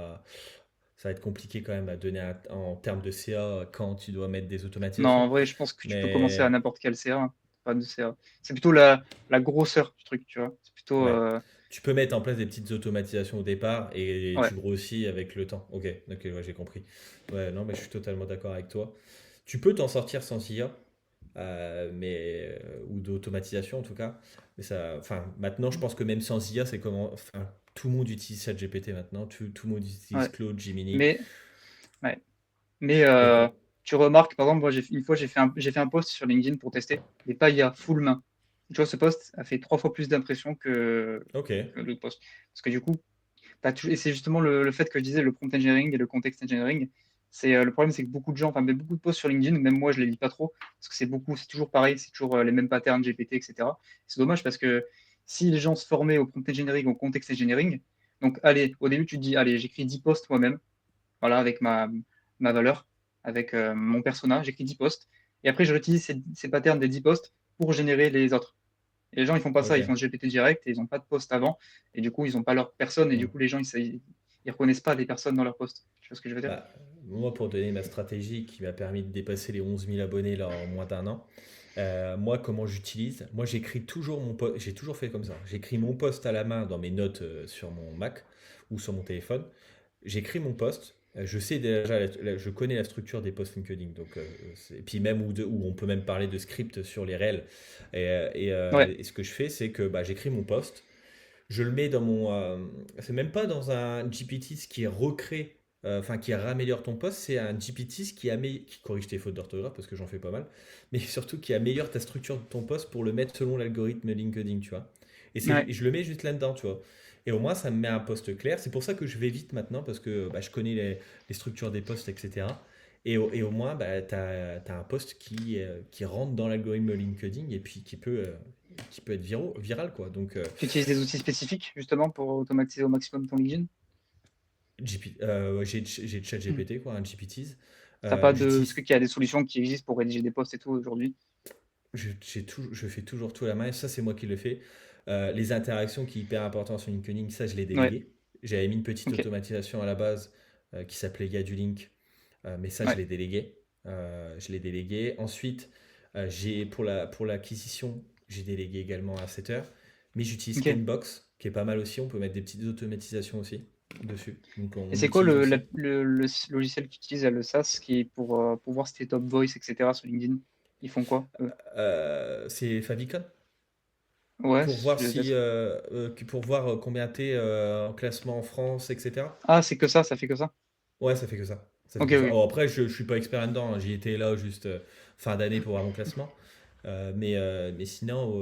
ça va être compliqué quand même à donner en termes de CA quand tu dois mettre des Non, en automatisations. vrai, je pense que tu peux commencer à Mais n'importe quel CA, hein. Pas de CA. C'est plutôt la grosseur du truc, tu vois. C'est plutôt, ouais, tu peux mettre en place des petites automatisations au départ et ouais. tu grossis avec le temps. Ok, ok, ouais, j'ai compris. Ouais, non, mais je suis totalement d'accord avec toi. Tu peux t'en sortir sans IA, ou d'automatisation en tout cas. Mais ça, enfin, maintenant, je pense que même sans IA, c'est comment, enfin, tout le monde utilise ChatGPT maintenant, tout le monde utilise Ouais. Claude, Gemini. Mais, ouais. Mais Et quoi? tu remarques, par exemple, moi, une fois, j'ai fait un post sur LinkedIn pour tester, mais pas IA, full main. Tu vois, ce post a fait 3 fois plus d'impressions Ok, que l'autre post. Parce que du coup, et c'est justement le fait que je disais, le prompt engineering et le context engineering. Le problème, c'est que beaucoup de gens, enfin, mais beaucoup de posts sur LinkedIn, même moi, je les lis pas trop, parce que c'est toujours pareil, c'est toujours les mêmes patterns GPT, etc. C'est dommage parce que si les gens se formaient au prompt engineering, au context engineering, donc allez, au début, tu te dis, allez, j'écris 10 posts moi-même, voilà, avec ma valeur, avec mon persona, j'écris 10 posts, et après, je réutilise ces patterns des 10 posts pour générer les autres. Et les gens, ils font pas ça, ils font ok. ce GPT direct et ils n'ont pas de post avant. Et du coup, ils n'ont pas leur personne. Et du Hmm. coup, les gens, ils reconnaissent pas les personnes dans leur post. Tu vois ce que je veux dire? Bah, moi, pour donner ma stratégie qui m'a permis de dépasser les 11 000 abonnés là, en moins d'un an, moi, comment j'utilise? Moi, j'écris toujours mon post. J'ai toujours fait comme ça. J'écris mon post à la main dans mes notes sur mon Mac ou sur mon téléphone. J'écris mon post. Je sais déjà, je connais la structure des posts LinkedIn. Donc, et puis même où on peut même parler de script sur les réels. Ouais, Et ce que je fais, c'est que bah, j'écris mon post. Je le mets dans mon. C'est même pas dans un GPT qui recrée, enfin qui raméliore ton post, c'est un GPT qui corrige tes fautes d'orthographe parce que j'en fais pas mal, mais surtout qui améliore ta structure de ton post pour le mettre selon l'algorithme LinkedIn, tu vois. ouais, Et je le mets juste là-dedans, tu vois. Et au moins, ça me met un post clair. C'est pour ça que je vais vite maintenant parce que bah, je connais les structures des posts, etc. Et au moins, bah, tu as un post qui rentre dans l'algorithme LinkedIn et puis qui peut être viral, quoi. Donc, tu utilises des outils spécifiques justement pour automatiser au maximum ton LinkedIn. Ouais, j'ai Hmm. ChatGPT, quoi, un GPTs. T'as pas de. Parce J'utilise, qu'il y a des solutions qui existent pour rédiger des posts et tout aujourd'hui. je fais toujours tout à la main, et ça, c'est moi qui le fais. Les interactions qui sont hyper importantes sur LinkedIn, ça, je l'ai Ouais, délégué. J'avais mis une petite ok. automatisation à la base qui s'appelait Yadulink, mais ça, je Ouais, l'ai délégué. Je l'ai délégué. Ensuite, pour l'acquisition, j'ai délégué également à 7 heures. Mais j'utilise ok. Canbox, qui est pas mal aussi. On peut mettre des petites automatisations aussi dessus. Donc, Et on c'est quoi l'utilise aussi. le logiciel que tu utilises, le SaaS, qui est pour voir si t'es top voice, etc. sur LinkedIn? Ils font quoi, eux? C'est Favicon. Ouais, Pour voir si, pour voir combien t'es en classement en France, etc. ah, c'est que ça fait que ça. Ouais, ça fait que ça. Ça fait Ok, que ça. ok. Oh, après, je suis pas expert là-dedans, hein. J'y étais là juste fin d'année pour avoir mon classement. Mais sinon,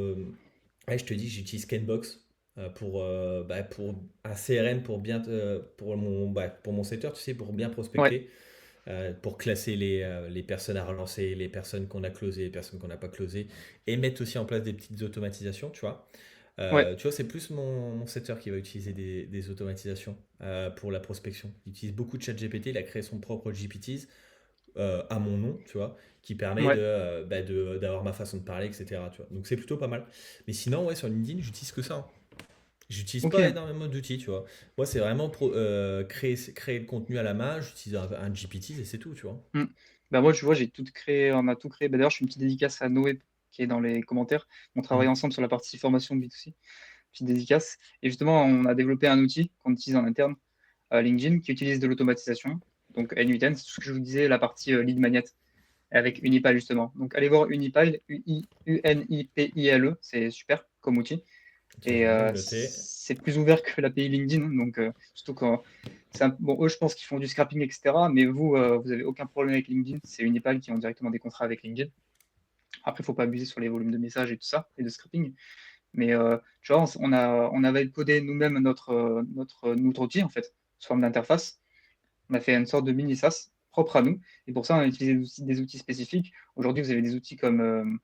ouais, je te dis, j'utilise Canbox pour un CRM pour mon setter, tu sais, pour bien Ouais, prospecter, pour classer les personnes à relancer, les personnes qu'on a closées, les personnes qu'on n'a pas closées, et mettre aussi en place des petites automatisations, tu vois. ouais. Tu vois, c'est plus mon setter qui va utiliser des automatisations pour la prospection. Il utilise beaucoup de ChatGPT, il a créé son propre GPTs à mon nom, tu vois, qui permet Ouais. d'avoir ma façon de parler, etc. Tu vois. Donc c'est plutôt pas mal. Mais sinon, ouais, sur LinkedIn, j'utilise que ça, hein. J'utilise Ok. pas énormément d'outils, tu vois. Moi, c'est vraiment créer le contenu à la main, j'utilise un GPT et c'est tout, tu vois. Hmm. Bah moi, tu vois, j'ai tout créé, on a tout créé. Bah, d'ailleurs, je fais une petite dédicace à Noé qui est dans les commentaires. On travaille Mm. ensemble sur la partie formation B2C. Petite dédicace. Et justement, on a développé un outil qu'on utilise en interne à LinkedIn qui utilise de l'automatisation. Donc, N8N, c'est tout ce que je vous disais, la partie lead magnet avec Unipile justement. Donc, allez voir Unipile, Unipile, c'est super comme outil. Ok, Et je vais le noter. c'est plus ouvert que l'API LinkedIn. Donc, surtout quand. Bon, eux, je pense qu'ils font du scrapping, etc. Mais vous, vous avez aucun problème avec LinkedIn. C'est Unipal qui ont directement des contrats avec LinkedIn. Après, il ne faut pas abuser sur les volumes de messages et tout ça, et de scrapping. Mais tu vois, on avait codé nous-mêmes notre outil, en fait, sous forme d'interface. On a fait une sorte de mini SaaS propre à nous. Et pour ça, on a utilisé des outils spécifiques. Aujourd'hui, vous avez des outils comme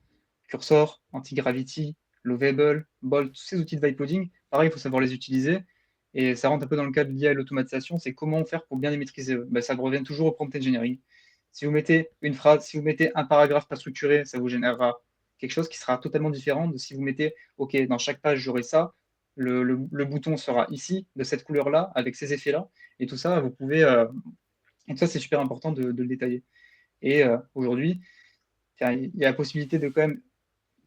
Cursor, Antigravity, Lovable, Bolt, tous ces outils de vibe coding. Pareil, il faut savoir les utiliser. Et ça rentre un peu dans le cadre de l'IA et l'automatisation. C'est comment faire pour bien les maîtriser. Ben, ça revient toujours au prompt engineering. Si vous mettez une phrase, si vous mettez un paragraphe pas structuré, ça vous générera quelque chose qui sera totalement différent de si vous mettez, OK, dans chaque page, j'aurai ça. Le bouton sera ici, de cette couleur-là, avec ces effets-là. Et tout ça, vous pouvez. Et tout ça, c'est super important de le détailler. Et aujourd'hui, il y a la possibilité de quand même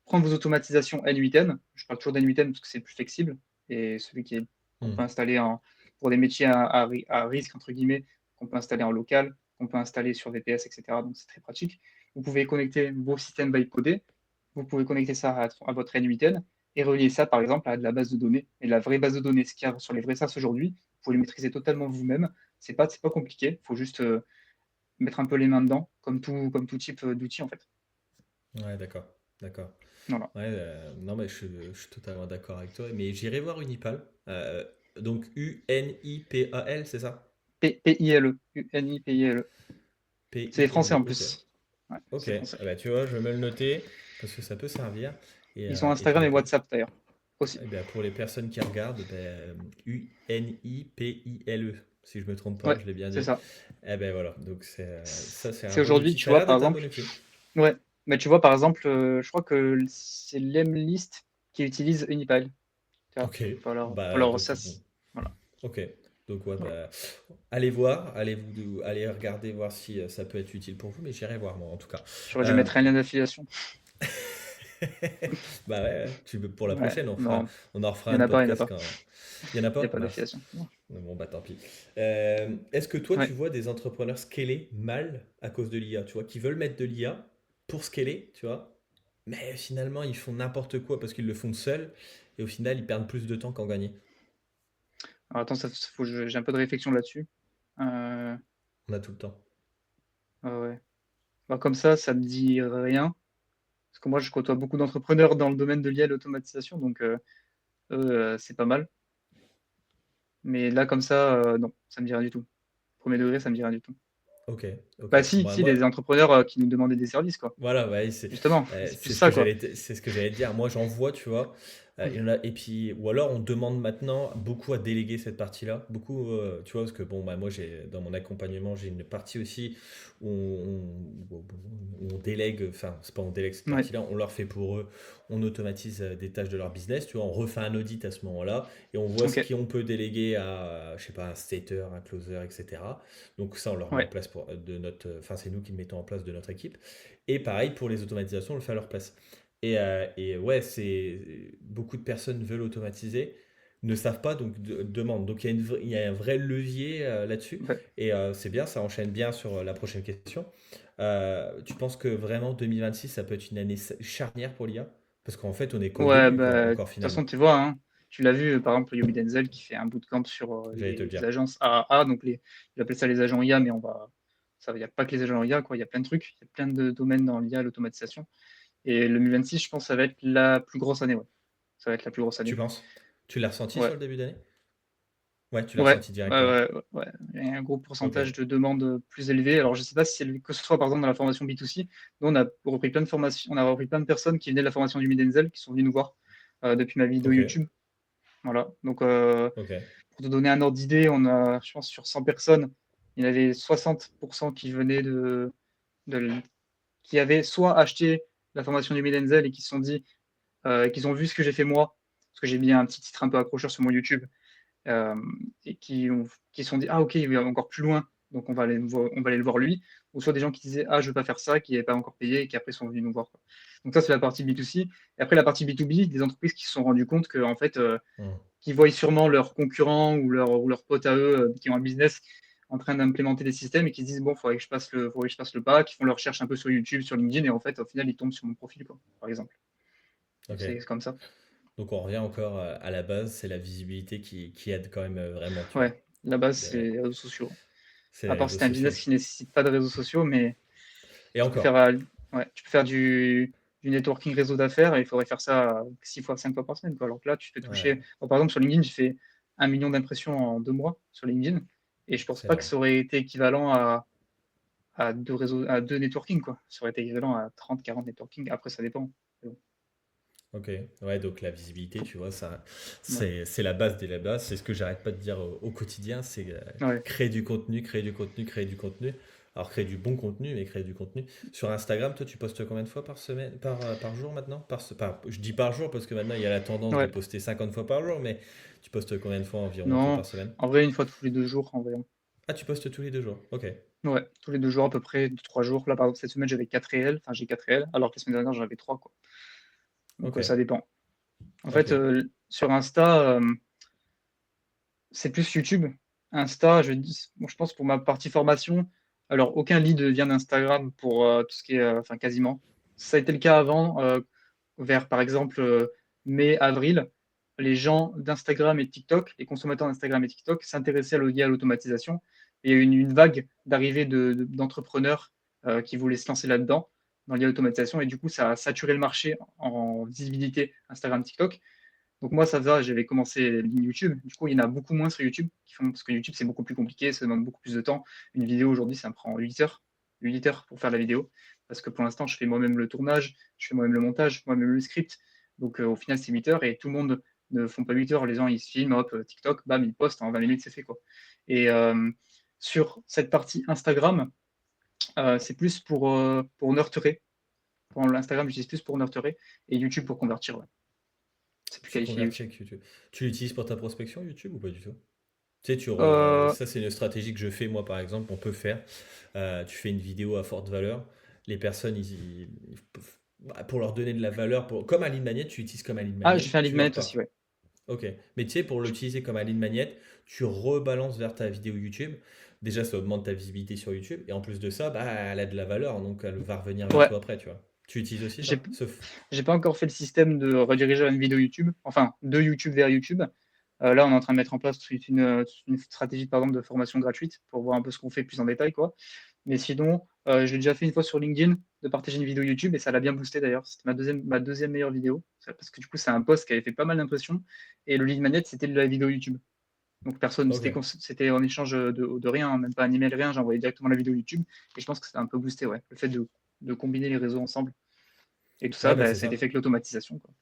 prendre vos automatisations N8N. Je parle toujours d'N8N parce que c'est plus flexible. Et qu'on peut Hmm. installer pour des métiers à risque, entre guillemets, qu'on peut installer en local, qu'on peut installer sur VPS, etc. Donc c'est très pratique. Vous pouvez connecter vos systèmes bytecodés. Vous pouvez connecter ça à votre N8N et relier ça, par exemple, à de la base de données. Et la vraie base de données, ce qu'il y a sur les vrais SaaS aujourd'hui, vous pouvez le maîtriser totalement vous-même. C'est pas compliqué. Il faut juste mettre un peu les mains dedans, comme tout type d'outil, en fait. Ouais, d'accord. D'accord. Voilà. Ouais, non, mais je suis totalement d'accord avec toi. Mais j'irai voir Unipal. Donc Unipal, c'est ça? PILE. UNIPILE. C'est les Français P-I-L-E. en Ok. plus. Ouais, Ok. c'est français. Ah bah, tu vois, je vais me le noter parce que ça peut servir. Ils sont Et pour Instagram les, et WhatsApp d'ailleurs. Aussi. eh ben, pour les personnes qui regardent, ben, Unipile, si je me trompe pas, Ouais, je l'ai bien c'est dit. ça. Eh ben voilà, donc ça c'est un C'est bon aujourd'hui, outil. tu Ça a vois, l'air par d'être un bon exemple. outil. Ouais. Mais tu vois, par exemple, je crois que c'est l'Emlist qui utilise Unipile. Tu vois, Ok, pour bah leur donc bon, SaaS. Voilà. ok. Donc ouais, Voilà. bah, allez voir, allez regarder voir si ça peut être utile pour vous, mais j'irai voir moi en tout cas. J'aurais dû Euh, mettre un lien d'affiliation. Bah ouais, pour la Ouais, prochaine, non, on en il refera n'y un en a pas, il n'y en a podcast pas. quand. Il y en a Il n'y a pas? pas Mince. d'affiliation. Non. Bon bah tant pis. Est-ce que toi tu Ouais. vois des entrepreneurs scaler mal à cause de l'IA, tu vois, qui veulent mettre de l'IA pour scaler, tu vois, mais finalement ils font n'importe quoi parce qu'ils le font seuls et au final ils perdent plus de temps qu'en gagner. Alors, attends, j'ai un peu de réflexion là-dessus. On a tout le temps. Ouais. Bah, comme ça me dit rien. Parce que moi, je côtoie beaucoup d'entrepreneurs dans le domaine de l'IA et l'automatisation, donc eux, c'est pas mal. Mais là, comme ça, non, ça me dit rien du tout. Premier degré, ça me dit rien du tout. Ok, ok. Bah si, Bah, si, les entrepreneurs qui nous demandaient des services, quoi. voilà, ouais, Justement, c'est plus ça, quoi. c'est ce que j'allais te dire. Moi, j'en vois, tu vois. Et puis, ou alors, on demande maintenant beaucoup à déléguer cette partie-là. Beaucoup, tu vois, parce que bon, bah, moi, dans mon accompagnement, j'ai une partie aussi où on délègue, enfin, c'est pas on délègue cette Ouais, partie-là, on leur fait pour eux, on automatise des tâches de leur business, tu vois, on refait un audit à ce moment-là et on voit ce ok, qu'on peut déléguer à, je sais pas, un stater, un closer, etc. Donc ça, on leur met en ouais. place enfin, c'est nous qui le mettons en place de notre équipe. Et pareil pour les automatisations, on le fait à leur place. Et ouais, beaucoup de personnes veulent automatiser, ne savent pas, donc demandent. Donc il y a un vrai levier là-dessus. Ouais, Et c'est bien, ça enchaîne bien sur la prochaine question. Tu penses que vraiment 2026, ça peut être une année charnière pour l'IA? Parce qu'en fait, on est qu'au ouais, début, quoi, bah, de toute encore façon, finalement. tu vois, hein, tu l'as vu, par exemple, Yomi Denzel qui fait un bootcamp sur J'allais te le dire. les agences AAA, donc il appelle ça les agents IA, mais il n'y a pas que les agents IA, quoi, il y a plein de trucs, il y a plein de domaines dans l'IA et l'automatisation. Et le 2026, je pense, ça va être la plus grosse année, ouais. Ça va être la plus grosse Tu année. penses? Tu l'as ressenti sur Ouais, le début d'année? Ouais, tu l'as ouais, ressenti ouais, directement. ouais, ouais. Il y a un gros Ok. pourcentage de demandes plus élevé. Alors, je ne sais pas si c'est que ce soit par exemple dans la formation B2C. Nous, on a repris plein de formations, on a repris plein de personnes qui venaient de la formation du Midenzel, qui sont venues nous voir depuis ma vidéo Ok. YouTube. Voilà. Donc, Ok. pour te donner un ordre d'idée, on a, je pense, sur 100 personnes, il y en avait 60% qui venaient de, qui avaient soit acheté la formation du Midenzel et qui se sont dit, qu'ils ont vu ce que j'ai fait moi, parce que j'ai mis un petit titre un peu accrocheur sur mon YouTube euh, et qui se sont dit ah ok il va encore plus loin donc on va aller le voir lui, ou soit des gens qui disaient ah je veux pas faire ça, qui n'avaient pas encore payé et qui après sont venus nous voir, quoi. Donc ça c'est la partie B2C. Et après la partie B2B, des entreprises qui se sont rendues compte que en fait Hmm. qui voient sûrement leurs concurrents ou leurs potes à eux qui ont un business en train d'implémenter des systèmes et qui se disent bon faudrait que je passe le pas, qui font leurs recherches un peu sur YouTube, sur LinkedIn, et en fait au final ils tombent sur mon profil, quoi, par exemple. Donc Ok. c'est comme ça. Donc on revient encore à la base, c'est la visibilité qui aide quand même vraiment, tu vois. Ouais, la base, c'est Le- les réseaux sociaux. C'est À les part réseaux si tu un sociaux. business qui nécessite pas de réseaux sociaux, mais Et tu peux faire, encore. ouais, tu peux faire du networking réseau d'affaires et il faudrait faire ça 6 fois, 5 fois par semaine, quoi. Alors que là, tu fais toucher. Ouais, Bon, par exemple, sur LinkedIn, j'ai fait 1 million d'impressions en 2 mois sur LinkedIn et je pense c'est pas que énorme. ça aurait été équivalent à deux réseaux, à deux networking, quoi. Ça aurait été équivalent à 30, 40 networking. Après, ça dépend. Mais bon, Ok, ouais, donc la visibilité, tu vois, ça, ouais. c'est la base des la base. C'est ce que j'arrête pas de dire au quotidien, c'est Ouais. créer du contenu, créer du contenu, créer du contenu. Alors créer du bon contenu, mais créer du contenu. Sur Instagram, toi, tu postes combien de fois par semaine, par jour maintenant? Je dis par jour parce que maintenant il y a la tendance de Ouais. poster 50 fois par jour, mais tu postes combien de fois environ toi Non, par semaine? en vrai, une fois tous les 2 jours, en vrai. Ah, tu postes tous les 2 jours. Ok, Ouais, tous les 2 jours à peu près, 2, 3 jours. Là, par exemple, cette semaine, j'avais 4 réels. Enfin, j'ai 4 réels, alors que la semaine dernière, j'en avais 3, quoi. Donc, ok, ça dépend. En ok. fait, sur Insta, c'est plus YouTube. Insta, bon, je pense pour ma partie formation, alors aucun lead vient d'Instagram pour tout ce qui est, enfin quasiment. Ça a été le cas avant, vers par exemple mai, avril. Les gens d'Instagram et de TikTok, les consommateurs d'Instagram et TikTok s'intéressaient lié à l'automatisation. Et il y a eu une vague d'arrivée d'entrepreneurs qui voulaient se lancer là-dedans, dans l'IA automatisation. Et du coup, ça a saturé le marché en visibilité Instagram, TikTok. Donc moi, ça va, j'avais commencé YouTube. Du coup, il y en a beaucoup moins sur YouTube qui font, parce que YouTube, c'est beaucoup plus compliqué, ça demande beaucoup plus de temps. Une vidéo aujourd'hui, ça me prend 8 heures, 8 heures pour faire la vidéo. Parce que pour l'instant, je fais moi-même le tournage, je fais moi-même le montage, moi-même le script. Donc au final, c'est 8 heures et tout le monde ne font pas 8 heures. Les gens, ils se filment, hop, TikTok, bam, ils postent, en 20 minutes, c'est fait, quoi. Et sur cette partie Instagram, c'est plus pour nurturer. Pour l'Instagram, j'utilise plus pour nurturer et YouTube pour convertir. Ouais. C'est plus Tu qualifié convertis YouTube. avec YouTube. Tu l'utilises pour ta prospection YouTube ou pas du tout? Tu sais, Euh, ça c'est une stratégie que je fais moi par exemple, on peut faire. Tu fais une vidéo à forte valeur, les personnes, bah, pour leur donner de la valeur, comme un lead magnet, tu l'utilises comme un lead Ah, j'ai magnet, fait un lead tu leur magnet aussi, parles. ouais. Ok, mais tu sais, pour l'utiliser comme un lead magnet, tu rebalances vers ta vidéo YouTube. Déjà, ça augmente ta visibilité sur YouTube, et en plus de ça, bah, elle a de la valeur, donc elle va revenir vers Ouais, toi après, tu vois. Tu utilises aussi j'ai ça? j'ai pas encore fait le système de rediriger vers une vidéo YouTube, enfin de YouTube vers YouTube. Là, on est en train de mettre en place une stratégie pardon, de formation gratuite pour voir un peu ce qu'on fait plus en détail, quoi. Mais sinon, je l'ai déjà fait une fois sur LinkedIn de partager une vidéo YouTube et ça l'a bien boosté d'ailleurs. C'était ma deuxième meilleure vidéo parce que du coup, c'est un post qui avait fait pas mal d'impressions et le lead magnet, c'était de la vidéo YouTube. Donc personne, Ok. c'était en échange de rien, hein, même pas un email, rien. J'ai envoyé directement la vidéo YouTube et je pense que ça a un peu boosté, ouais, le fait de combiner les réseaux ensemble. Et tout ça, Ouais, bah bah, c'est ça a été fait ça. avec l'automatisation, quoi.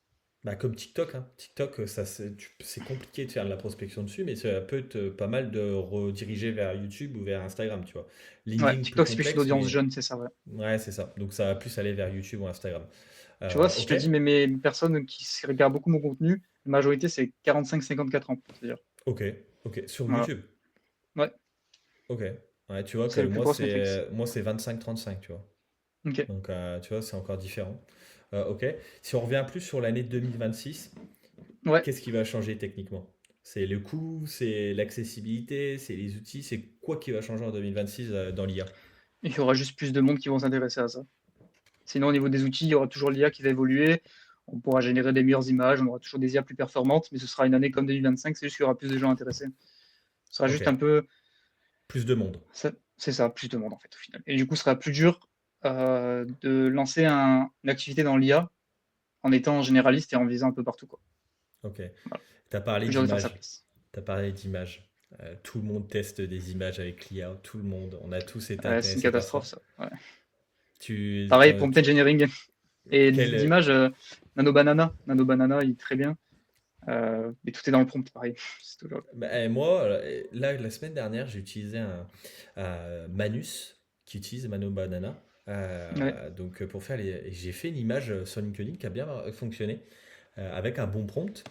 Bah, comme TikTok, hein. TikTok, c'est compliqué de faire de la prospection dessus, mais ça peut être pas mal de rediriger vers YouTube ou vers Instagram, tu vois. Ouais, LinkedIn, plus TikTok, c'est plus une complexe, audience mais jeune, c'est ça, ouais. ouais, c'est ça. Donc ça va plus aller vers YouTube ou Instagram. Tu vois, si je Ok, te dis, mais mes personnes qui regardent beaucoup mon contenu, la majorité, c'est 45-54 ans, c'est-à-dire. ok, ok. Sur Voilà. YouTube. Ouais, Ok. Ouais, tu vois que c'est le plus grosse métrique. moi c'est 25-35, tu vois. Ok. Donc tu vois, c'est encore différent. Ok. Si on revient plus sur l'année 2026, Ouais, qu'est-ce qui va changer techniquement? C'est le coût, c'est l'accessibilité, c'est les outils, c'est quoi qui va changer en 2026 dans l'IA? il y aura juste plus de monde qui vont s'intéresser à ça. Sinon, au niveau des outils, il y aura toujours l'IA qui va évoluer. On pourra générer des meilleures images, on aura toujours des IA plus performantes, mais ce sera une année comme 2025, c'est juste qu'il y aura plus de gens intéressés. Ce sera Ok. juste un peu, Plus de monde. c'est ça, plus de monde en fait au final. Et du coup, ce sera plus dur de lancer une activité dans l'IA en étant généraliste et en visant un peu partout, quoi. Ok. Voilà. Tu as parlé Plus dur de faire sa d'images. place. Tu as parlé d'images. Tout le monde teste des images avec l'IA. Tout le monde. On a tous été C'est une intéressés par catastrophe, ça. ça. Ouais. Tu, Pareil pour t'en- Prompt tu- Engineering. Et quel, d'image, Nano Banana. Nano Banana, il est très bien. Mais tout est dans le prompt, pareil. C'est toujours... moi, là, la semaine dernière, j'ai utilisé un Manus qui utilise Mano Banana. Ouais. Donc, pour faire et j'ai fait une image sur LinkedIn qui a bien fonctionné avec un bon prompt.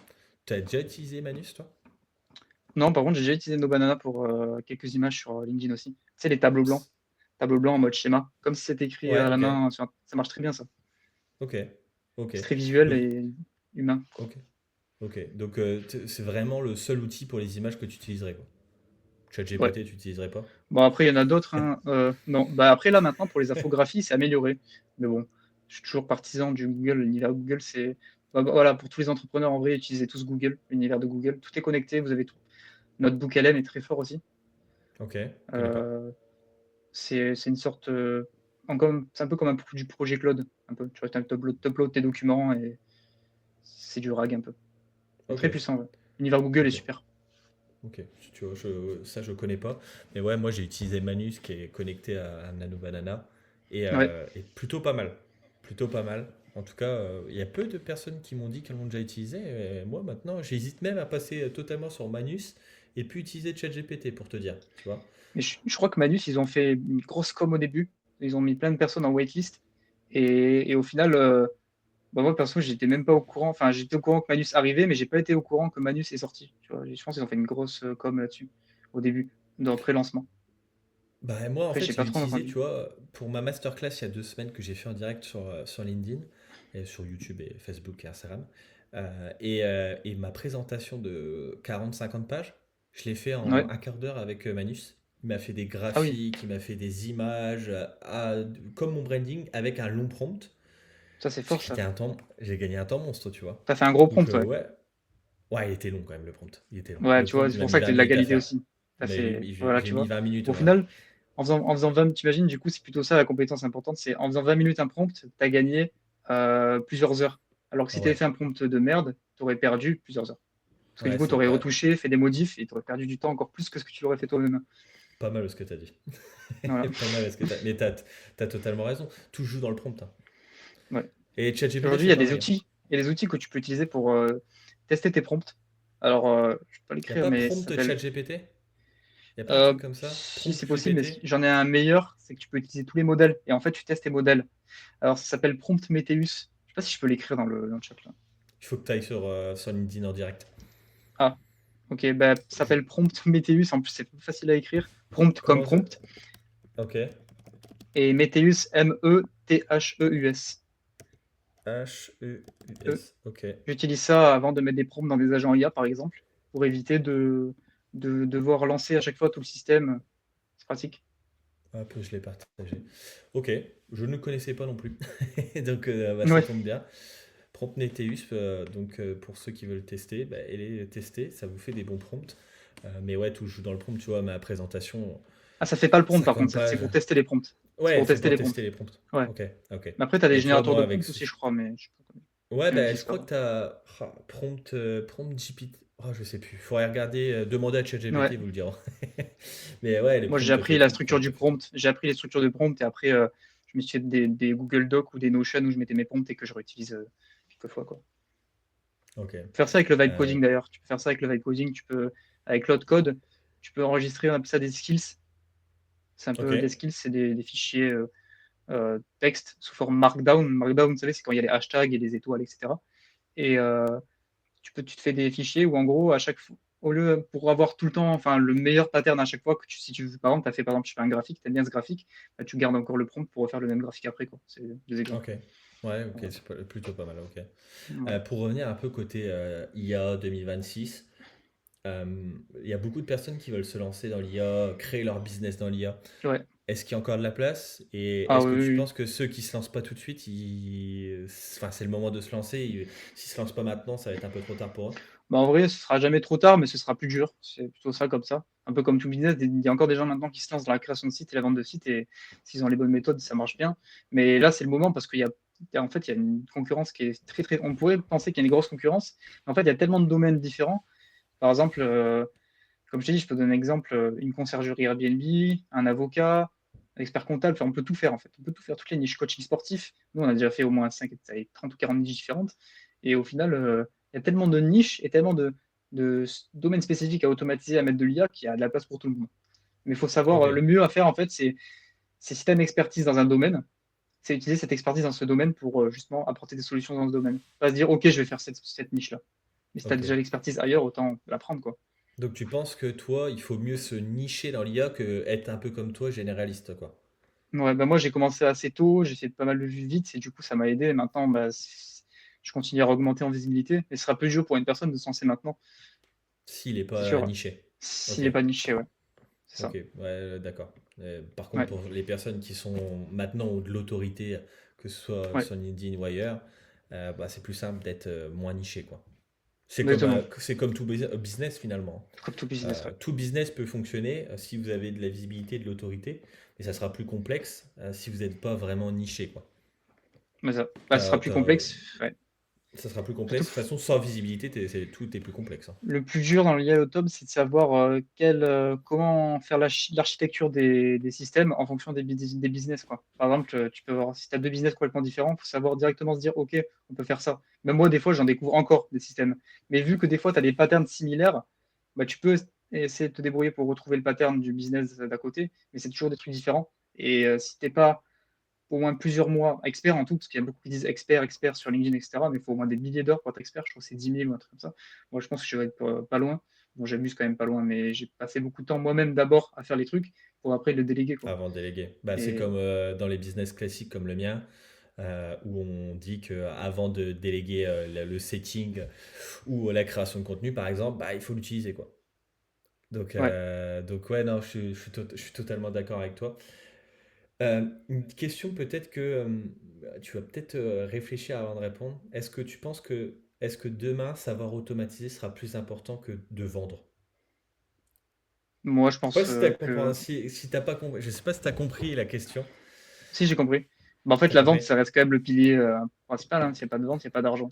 Tu as déjà utilisé Manus, toi? Non, par contre, j'ai déjà utilisé Nano Banana pour quelques images sur LinkedIn aussi. Tu sais, les tableaux blancs. Tableau blanc en mode schéma. Comme si c'était écrit Ouais, à la ok. main. Ça marche très bien, ça. Ok. Ok. C'est très visuel Donc, et humain. ok. Ok, donc c'est vraiment le seul outil pour les images que tu utiliserais, quoi. Ouais. ChatGPT, tu utiliserais pas? Bon, après, il y en a d'autres, hein. Non, bah après, là, maintenant, pour les infographies, c'est amélioré. Mais bon, je suis toujours partisan du Google. L'univers Google, c'est Voilà, pour tous les entrepreneurs, en vrai, utilisez tous Google, l'univers de Google. Tout est connecté, vous avez tout. Notebook LM est très fort aussi. Ok, je connais pas. Euh, c'est une sorte. C'est un peu comme du projet Cloud. Un peu. Tu vois, t'uploads tes documents et c'est du RAG un peu. C'est Ok, très puissant, ouais. L'univers Google est ok, super. ok. Tu vois, ça je connais pas. Mais ouais, moi j'ai utilisé Manus qui est connecté à Nano Banana Ouais. et plutôt pas mal. Plutôt pas mal. En tout cas, il y a peu de personnes qui m'ont dit qu'elles l'ont déjà utilisé. Et moi maintenant, j'hésite même à passer totalement sur Manus et puis utiliser ChatGPT pour te dire, tu vois. Mais je crois que Manus, ils ont fait une grosse com au début. Ils ont mis plein de personnes en waitlist. Et au final, moi, perso, j'étais même pas au courant. Enfin, j'étais au courant que Manus arrivait, mais j'ai pas été au courant que Manus est sorti. Tu vois, je pense qu'ils ont fait une grosse com là-dessus au début, dans pré-lancement. Bah, moi, en Après, fait, j'ai j'ai pas trop utilisé, entendu. tu vois, pour ma masterclass il y a 2 semaines que j'ai fait en direct sur LinkedIn, et sur YouTube et Facebook et Instagram. Et ma présentation de 40-50 pages, je l'ai fait en Ouais. un quart d'heure avec Manus. Il m'a fait des Ah oui, graphiques, il m'a fait des images, comme mon branding, avec un long prompt. ça c'est J'ai fort ça. gagné un temps, j'ai gagné un temps monstre, tu vois. T'as fait un gros Donc, prompt, ouais. ouais. Ouais, il était long quand même, le prompt. Il était long. Ouais, Le tu vois, prompt, c'est il m'a pour mis ça que 20 c'est de la minutes à qualité faire. aussi. T'as Mais fait, oui, voilà, j'ai tu mis vois. 20 minutes, Au ouais. final, en faisant 20, t'imagines, du coup, c'est plutôt ça la compétence importante, c'est en faisant 20 minutes un prompt, t'as gagné plusieurs heures. Alors que Ah si t'avais ouais, fait un prompt de merde, t'aurais perdu plusieurs heures. Parce que du ouais, coup, c'est t'aurais pas, retouché, fait des modifs, et t'aurais perdu du temps encore plus que ce que tu l'aurais fait toi-même. pas mal ce que tu as dit. Voilà. Pas mal ce que tu as. Mais tu as totalement raison. Tout joue dans le prompt, hein. Ouais. Et ChatGPT, Aujourd'hui, il c'est y a des pareil, hein. outils. Il y a des outils que tu peux utiliser pour tester tes prompts. Alors, je peux pas Il n'y a l'écrire, pas mais ça prompt s'appelle. ChatGPT? Il n'y a pas un truc comme ça? Si Prompt c'est possible, mais GPT? j'en ai un meilleur, c'est que tu peux utiliser tous les modèles. Et en fait, tu testes tes modèles. Alors, ça s'appelle Prompt Meteus. Je sais pas si je peux l'écrire dans le chat là. Il faut que tu ailles sur LinkedIn en direct. Ah, ok, bah, ça Je- s'appelle Prompt Meteus. En plus, c'est plus facile à écrire. Prompt comme Comment ça? prompt. Ok. Et Meteus, Metheus. Euh, Heus. Ok. J'utilise ça avant de mettre des prompts dans des agents IA, par exemple, pour éviter de devoir lancer à chaque fois tout le système. C'est pratique. Hop, je l'ai partagé. Ok. Je ne connaissais pas non plus. Donc, bah, ça Ouais, tombe bien. Promptneteus, donc pour ceux qui veulent tester, bah, allez tester, ça vous fait des bons prompts. Mais ouais, tout joue dans le prompt, tu vois, ma présentation, ah, ça fait pas le prompt par 50 contre, c'est pages. pour tester les prompts. C'est Ouais, pour c'est tester pour les tester prompts. les prompts. Ouais. Ok, ok. Mais après, tu as des Mais tu vois, générateurs de moi, avec prompts aussi, je crois, mais je sais pas Ouais, comment. bah, je J'utilise crois pas. que tu as prompt GPT. Oh, je sais plus. Faudrait regarder, demander à ChatGPT, Ouais. vous le direz. Mais ouais, les Moi, j'ai prompts appris la effectivement. structure du prompt. J'ai appris les structures de prompt et après, je me suis fait des Google Docs ou des Notion où je mettais mes prompts et que je réutilise quelquefois, quoi. Ok. Faire ça avec le vibe Euh, coding d'ailleurs. Tu peux faire ça avec le vibe coding. Avec Cloud Code, tu peux enregistrer, on appelle ça des skills. C'est un ok. peu des skills, c'est des fichiers texte sous forme Markdown. Markdown, vous savez, c'est quand il y a les hashtags et les étoiles, etc. Et tu te fais des fichiers où en gros, à chaque fois, au lieu pour avoir tout le temps, enfin le meilleur pattern à chaque fois que si tu par exemple, tu as fait par exemple, tu fais un graphique, tu aimes bien ce graphique, bah, tu gardes encore le prompt pour refaire le même graphique après, quoi. C'est deux exemples. Ok. Ouais, ok, Voilà. plutôt pas mal. Ok. Voilà. Pour revenir un peu côté IA 2026, euh, il y a beaucoup de personnes qui veulent se lancer dans l'IA, créer leur business dans l'IA. Ouais. Est-ce qu'il y a encore de la place? Et Ah est-ce oui, que oui, tu oui. penses que ceux qui se lancent pas tout de suite, enfin, c'est le moment de se lancer, s'ils se lancent pas maintenant, ça va être un peu trop tard pour eux? Bah, en vrai, ce sera jamais trop tard, mais ce sera plus dur. C'est plutôt ça comme ça. Un peu comme tout business, il y a encore des gens maintenant qui se lancent dans la création de sites et la vente de sites, et s'ils ont les bonnes méthodes, ça marche bien. Mais là, c'est le moment parce en fait, il y a une concurrence qui est très, très. On pourrait penser qu'il y a une grosse concurrence, mais en fait, il y a tellement de domaines différents. Par exemple, comme je t'ai dit, je peux donner un exemple, une conciergerie Airbnb, un avocat, un expert comptable, enfin, on peut tout faire en fait. On peut tout faire, toutes les niches coaching sportif. Nous, on a déjà fait au moins 30 ou 40 niches différentes. Et au final, il y a tellement de niches et tellement de domaines spécifiques à automatiser, à mettre de l'IA qu'il y a de la place pour tout le monde. Mais il faut savoir, Ok, le mieux à faire en fait, c'est si tu as une expertise dans un domaine, c'est utiliser cette expertise dans ce domaine pour justement apporter des solutions dans ce domaine. Pas se dire, OK, je vais faire cette niche-là. Mais si tu as ok. déjà l'expertise ailleurs, autant la prendre, quoi. Donc tu penses que toi, il faut mieux se nicher dans l'IA que être un peu comme toi, généraliste, quoi. Ouais, bah moi j'ai commencé assez tôt, j'ai fait pas mal de vues vite et du coup ça m'a aidé. Et maintenant, bah, je continue à augmenter en visibilité. Et ce sera plus dur pour une personne de se lancer maintenant, S'il est c'est pas sûr. niché. S'il Ok, n'est pas niché, ouais, c'est ok, ça. ouais, d'accord. Par contre, Ouais, pour les personnes qui sont maintenant ou de l'autorité, que ce soit ouais. sur LinkedIn ou ailleurs, bah, c'est plus simple d'être moins niché, quoi. Exactement. C'est comme tout business finalement. Comme tout business, ouais. Tout business peut fonctionner si vous avez de la visibilité et de l'autorité, mais ça sera plus complexe si vous n'êtes pas vraiment niché, quoi. Mais ça, bah, ce sera T'as- plus t'as- complexe. Ouais. Ça sera plus Surtout complexe. De que toute façon, sans visibilité, tout est plus complexe, hein. le plus dur dans l'IA Automne, c'est de savoir comment faire l'architecture des systèmes en fonction des business, quoi. Par exemple, tu peux avoir, si tu as deux business complètement différents, il faut savoir directement se dire, OK, on peut faire ça. Même moi, des fois, j'en découvre encore des systèmes. Mais vu que des fois, tu as des patterns similaires, bah, tu peux essayer de te débrouiller pour retrouver le pattern du business d'à côté, mais c'est toujours des trucs différents. Et si t'es pas au moins plusieurs mois expert en tout, parce qu'il y a beaucoup qui disent expert, expert sur LinkedIn, etc. Mais il faut au moins des milliers d'heures pour être expert. Je crois que c'est 10 000 ou un truc comme ça. Moi, je pense que je vais être pas loin. Bon, j'abuse quand même pas loin, mais j'ai passé beaucoup de temps moi-même d'abord à faire les trucs pour après le déléguer, quoi. Avant de déléguer. Bah, c'est Et comme dans les business classiques comme le mien, où on dit qu'avant de déléguer le setting ou la création de contenu, par exemple, bah, il faut l'utiliser, quoi. ouais, Donc ouais, non, je suis totalement d'accord avec toi. Une question peut-être que tu vas peut-être réfléchir avant de répondre. Est-ce que demain, savoir automatiser sera plus important que de vendre? moi, je Je sais pas pense si t'as que compris, si t'as pas compris, je sais pas si t'as compris la question. si j'ai compris. Bah, en fait, T'as la vente, compris? ça reste quand même le pilier principal, hein. S'il n'y a pas de vente, il n'y a pas d'argent.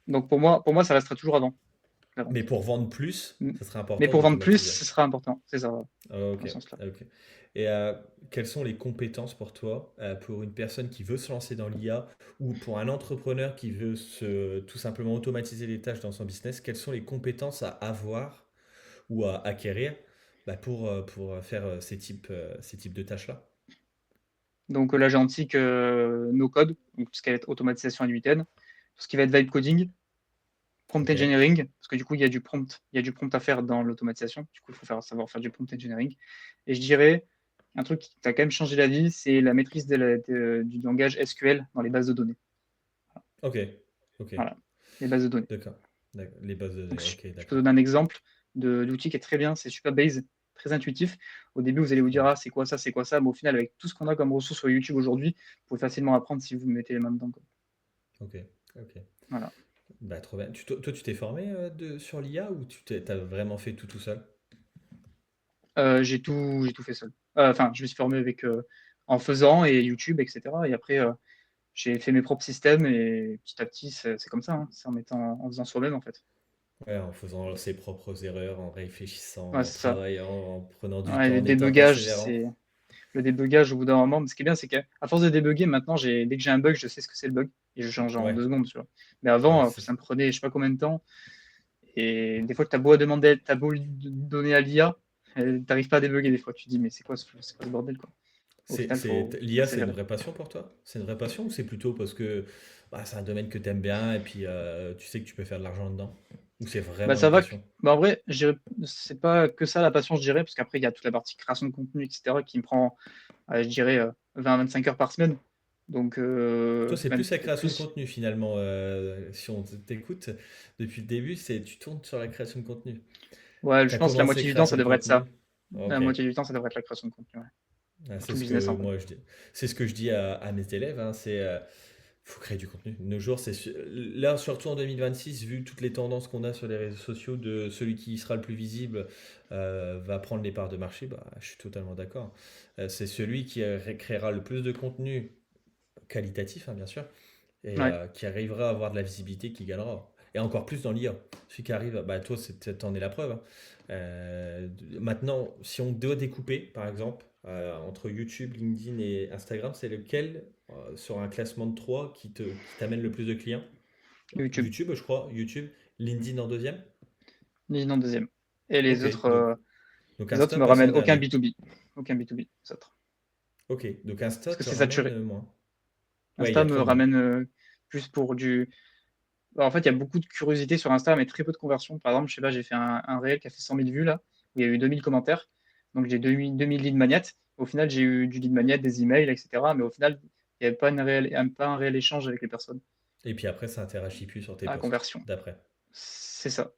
Donc pour moi, ça restera toujours avant la Mais vente. pour vendre plus, ça serait Mais important pour vendre plus, d'automatiser. ce sera important. C'est ça, dans Ah, ok, ce sens-là. ok. Et quelles sont les compétences pour toi, pour une personne qui veut se lancer dans l'IA ou pour un entrepreneur qui veut tout simplement automatiser les tâches dans son business? Quelles sont les compétences à avoir ou à acquérir bah, pour faire ces types de tâches-là? Donc l'agentique no code, donc tout ce qui va être automatisation à l'UITN, tout ce qui va être vibe coding, prompt Ok. engineering, parce que du coup il y a du prompt à faire dans l'automatisation. Du coup, il faut savoir faire du prompt engineering. Et je dirais un truc qui t'a quand même changé la vie, c'est la maîtrise du langage SQL dans les bases de données. Ok. Ok. Voilà, les bases de données. D'accord. Les bases de Donc données. Ok, je peux d'accord. donner un exemple d'outil qui est très bien, c'est Supabase, très intuitif. Au début, vous allez vous dire Ouais. ah c'est quoi ça, mais au final avec tout ce qu'on a comme ressources sur YouTube aujourd'hui, vous pouvez facilement apprendre si vous mettez les mains dedans, quoi. Ok. Ok. Voilà. Bah, trop bien. Toi, tu t'es formé sur l'IA ou t'as vraiment fait tout seul? J'ai tout fait seul. Enfin, je me suis formé en faisant et YouTube, etc. Et après, j'ai fait mes propres systèmes et petit à petit, c'est comme ça, hein. C'est en faisant soi-même, en fait. Ouais, en faisant ses propres erreurs, en réfléchissant, Ouais, en c'est ça. travaillant, en prenant du Ouais, temps, le en étant débugage, persévérant. le débugage au bout d'un moment. Mais ce qui est bien, c'est qu'à force de débugger, maintenant, dès que j'ai un bug, je sais ce que c'est le bug et je change en Ouais, 2 secondes, tu vois. Mais ouais, avant, c'est ça me prenait je sais pas combien de temps. Et des fois, t'as beau donner à l'IA, t'arrives pas à débugger des fois. Tu te dis, mais c'est quoi ce bordel, quoi. Au final, faut l'IA, c'est une persévérer. vraie passion pour toi? C'est une vraie passion ou c'est plutôt parce que bah, c'est un domaine que tu aimes bien et puis tu sais que tu peux faire de l'argent dedans? Ou c'est Bah vraiment ça une va. passion? Bah en vrai, c'est pas que ça la passion, je dirais, parce qu'après, il y a toute la partie création de contenu, etc., qui me prend, je dirais, 20-25 heures par semaine. Donc, Toi, c'est même plus la peut-être création de plus. contenu finalement. Si on t'écoute depuis le début, tu tournes sur la création de contenu. Ouais, Tu je as pense que la commencé moitié du temps, ça création de devrait être contenu. ça. La Ok. moitié du temps, ça devrait être la création de contenu, ouais. Ah, Pour tout business, en fait. c'est ce que je dis à mes élèves, hein, faut créer du contenu. De nos jours, là, surtout en 2026, vu toutes les tendances qu'on a sur les réseaux sociaux, de celui qui sera le plus visible va prendre les parts de marché, bah, je suis totalement d'accord. C'est celui qui créera le plus de contenu qualitatif, hein, bien sûr, et Ouais. qui arrivera à avoir de la visibilité qui gagnera. Et encore plus dans l'IA. Celui qui arrive, bah, toi, t'en es la preuve, hein. Maintenant, si on doit découper, par exemple, entre YouTube, LinkedIn et Instagram, c'est lequel, sur un classement de 3 qui t'amène le plus de clients? YouTube. YouTube, je crois, YouTube, LinkedIn en deuxième. LinkedIn en deuxième. Et Ok, donc les autres Insta me passe en ramènent aucun dernier. B2B. Aucun B2B, les autres. Ok, donc Insta Parce que te c'est ramène saturé. moins. Ouais, il y Insta a me trop de monde. ramène plus pour du. Bah, en fait, il y a beaucoup de curiosité sur Insta, mais très peu de conversions. Par exemple, je sais pas, j'ai fait un réel qui a fait 100 000 vues là, où il y a eu 2000 commentaires. Donc j'ai 2000 lead magnets. Au final, j'ai eu du lead magnet, des emails, etc. Mais au final, il n'y avait pas un réel échange avec les personnes Et puis après, ça interagit plus sur tes à posts, conversion. d'après. C'est ça,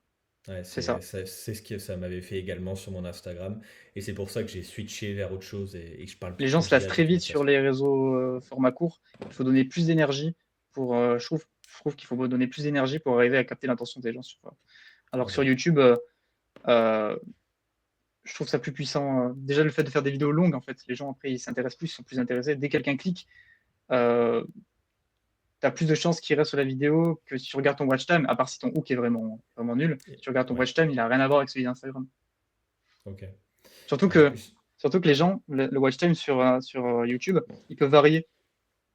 Ouais, c'est ça. c'est ce que ça m'avait fait également sur mon Instagram. Et c'est pour ça que j'ai switché vers autre chose et que je parle Les plus gens trop se lassent d'IA très depuis vite sur l'application. les réseaux format court. Il faut donner plus d'énergie je trouve qu'il faut donner plus d'énergie pour arriver à capter l'attention des gens. Alors que Ok. sur YouTube, euh, je trouve ça plus puissant. Déjà, le fait de faire des vidéos longues, en fait, les gens après ils s'intéressent plus, ils sont plus intéressés. Dès que quelqu'un clique, euh, tu as plus de chances qu'il reste sur la vidéo que si tu regardes ton watch time, à part si ton hook est vraiment, vraiment nul. Si tu regardes ton Ouais, watch time, il a rien à voir avec celui d'Instagram. ok. Surtout Ouais, que, surtout que les gens, le watch time sur YouTube, il peut varier.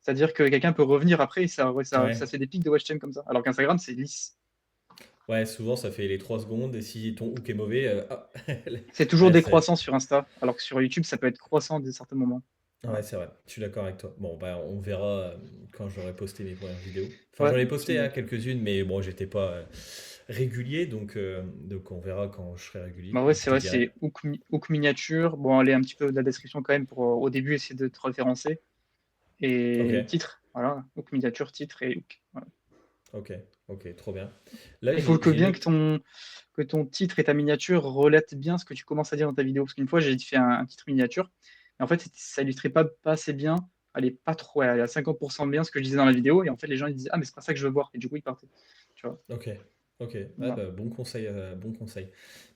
C'est-à-dire que quelqu'un peut revenir après et ça ouais. fait des pics de watch time comme ça. Alors qu'Instagram, c'est lisse. Ouais, souvent ça fait les 3 secondes et si ton hook est mauvais, C'est toujours ouais, c'est décroissant sur Insta, alors que sur YouTube, ça peut être croissant à certains moments. ouais, Voilà. c'est vrai, je suis d'accord avec toi. Bon, bah, on verra quand j'aurai posté mes premières vidéos. Enfin, Ouais, j'en ai tu posté me- hein, quelques-unes, mais bon, j'étais pas régulier, donc on verra quand je serai régulier Bah ouais, et je c'est te vrai, dirai. c'est hook miniature. Bon, allez, un petit peu de la description quand même pour au début essayer de te référencer. Ok, Et titre, voilà, hook miniature, titre et hook. Voilà. ok, ok, trop bien. Là, Il faut que j'ai bien noté. que ton titre et ta miniature relatent bien ce que tu commences à dire dans ta vidéo. Parce qu'une fois, j'ai fait un titre miniature, et en fait, ça illustrait pas assez bien. Elle est pas trop, elle est à 50% bien ce que je disais dans la vidéo, et en fait, les gens ils disaient, ah, mais c'est pas ça que je veux voir, et du coup, ils partaient. Tu vois. Ok, ok. Ouais, Voilà. bah, bon conseil, bon conseil.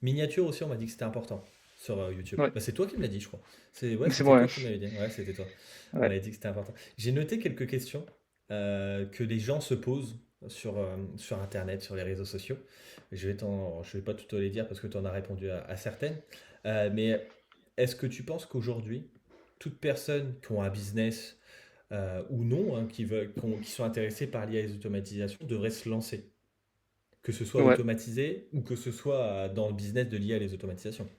Miniature aussi, on m'a dit que c'était important sur YouTube. Ouais, Bah, c'est toi qui me l'as dit, je crois. Ouais, c'est c'était bon, ouais. toi qui m'avais dit. Ouais, c'était toi. On Ouais. m'avait dit que c'était important. J'ai noté quelques questions que les gens se posent sur Internet, sur les réseaux sociaux. Je vais pas tout te les dire parce que tu en as répondu à certaines. Mais est-ce que tu penses qu'aujourd'hui, toute personne qui ont un business ou non, hein, qui sont intéressés par l'IA et les automatisations devrait se lancer? Que ce soit Ouais. automatisé ou que ce soit dans le business de l'IA et les automatisations.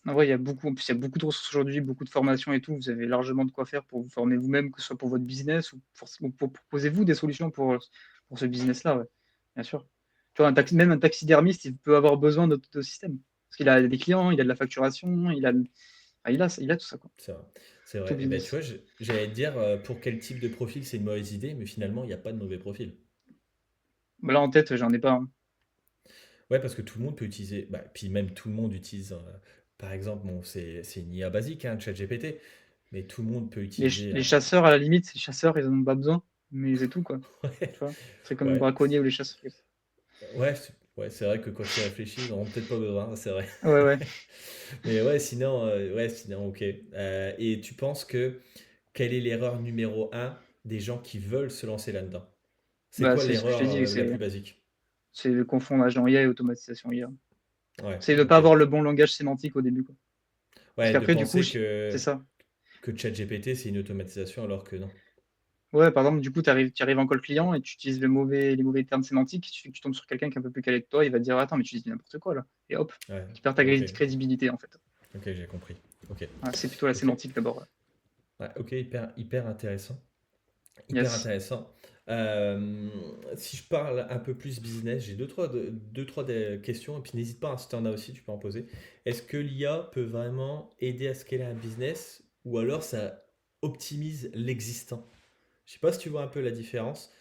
En vrai, en plus, il y a beaucoup de ressources aujourd'hui, beaucoup de formations et tout. Vous avez largement de quoi faire pour vous former vous-même, que ce soit pour votre business ou pour proposer-vous des solutions pour ce business-là, ouais. Bien sûr. Tu vois, même un taxidermiste, il peut avoir besoin d'autres systèmes. Parce qu'il a des clients, il a de la facturation, il a tout ça, quoi. C'est vrai. C'est Tout vrai. Et ben, tu business. vois, j'allais te dire pour quel type de profil c'est une mauvaise idée, mais finalement, il n'y a pas de mauvais profil. Bah, là, en tête, j'en ai pas, hein. Ouais, parce que tout le monde peut utiliser, bah, puis même tout le monde utilise, par exemple, bon, c'est une IA basique, hein, ChatGPT, mais tout le monde peut utiliser. Les chasseurs, à la limite, les chasseurs, ils en ont pas besoin. Mais c'est tout, quoi. Ouais, Tu vois? C'est comme les ouais, braconniers ou les chasseurs. ouais, c'est vrai que quand tu réfléchis, ils n'en ont peut-être pas besoin, c'est vrai. Ouais, ouais. Mais ouais, sinon, ok. Et tu penses que quelle est l'erreur numéro un des gens qui veulent se lancer là-dedans? C'est Bah, quoi c'est ce que je t'ai l'erreur dit, la plus basique? c'est le confondre agent IA et automatisation IA. Ouais, C'est de ne pas ok. avoir le bon langage sémantique au début, quoi. Parce Ouais, de qu'après, du coup, penser c'est ça. que ChatGPT c'est une automatisation alors que non. Ouais, par exemple, du coup, tu arrives en call client et tu utilises les mauvais termes sémantiques. Il suffit que tu tombes sur quelqu'un qui est un peu plus calé que toi, il va te dire, attends, mais tu dis n'importe quoi, là. Et hop, Ouais, tu perds ta ok, crédibilité, en fait. ok, j'ai compris. Ok, Voilà, c'est plutôt la ok. sémantique d'abord. Ouais, ok, hyper intéressant. Hyper Yes. intéressant. Euh, Si je parle un peu plus business, j'ai deux, trois des questions, et puis n'hésite pas, hein, si tu en as aussi, tu peux en poser. Est-ce que l'IA peut vraiment aider à scaler un business ou alors ça optimise l'existant? Je sais pas si tu vois un peu la différence.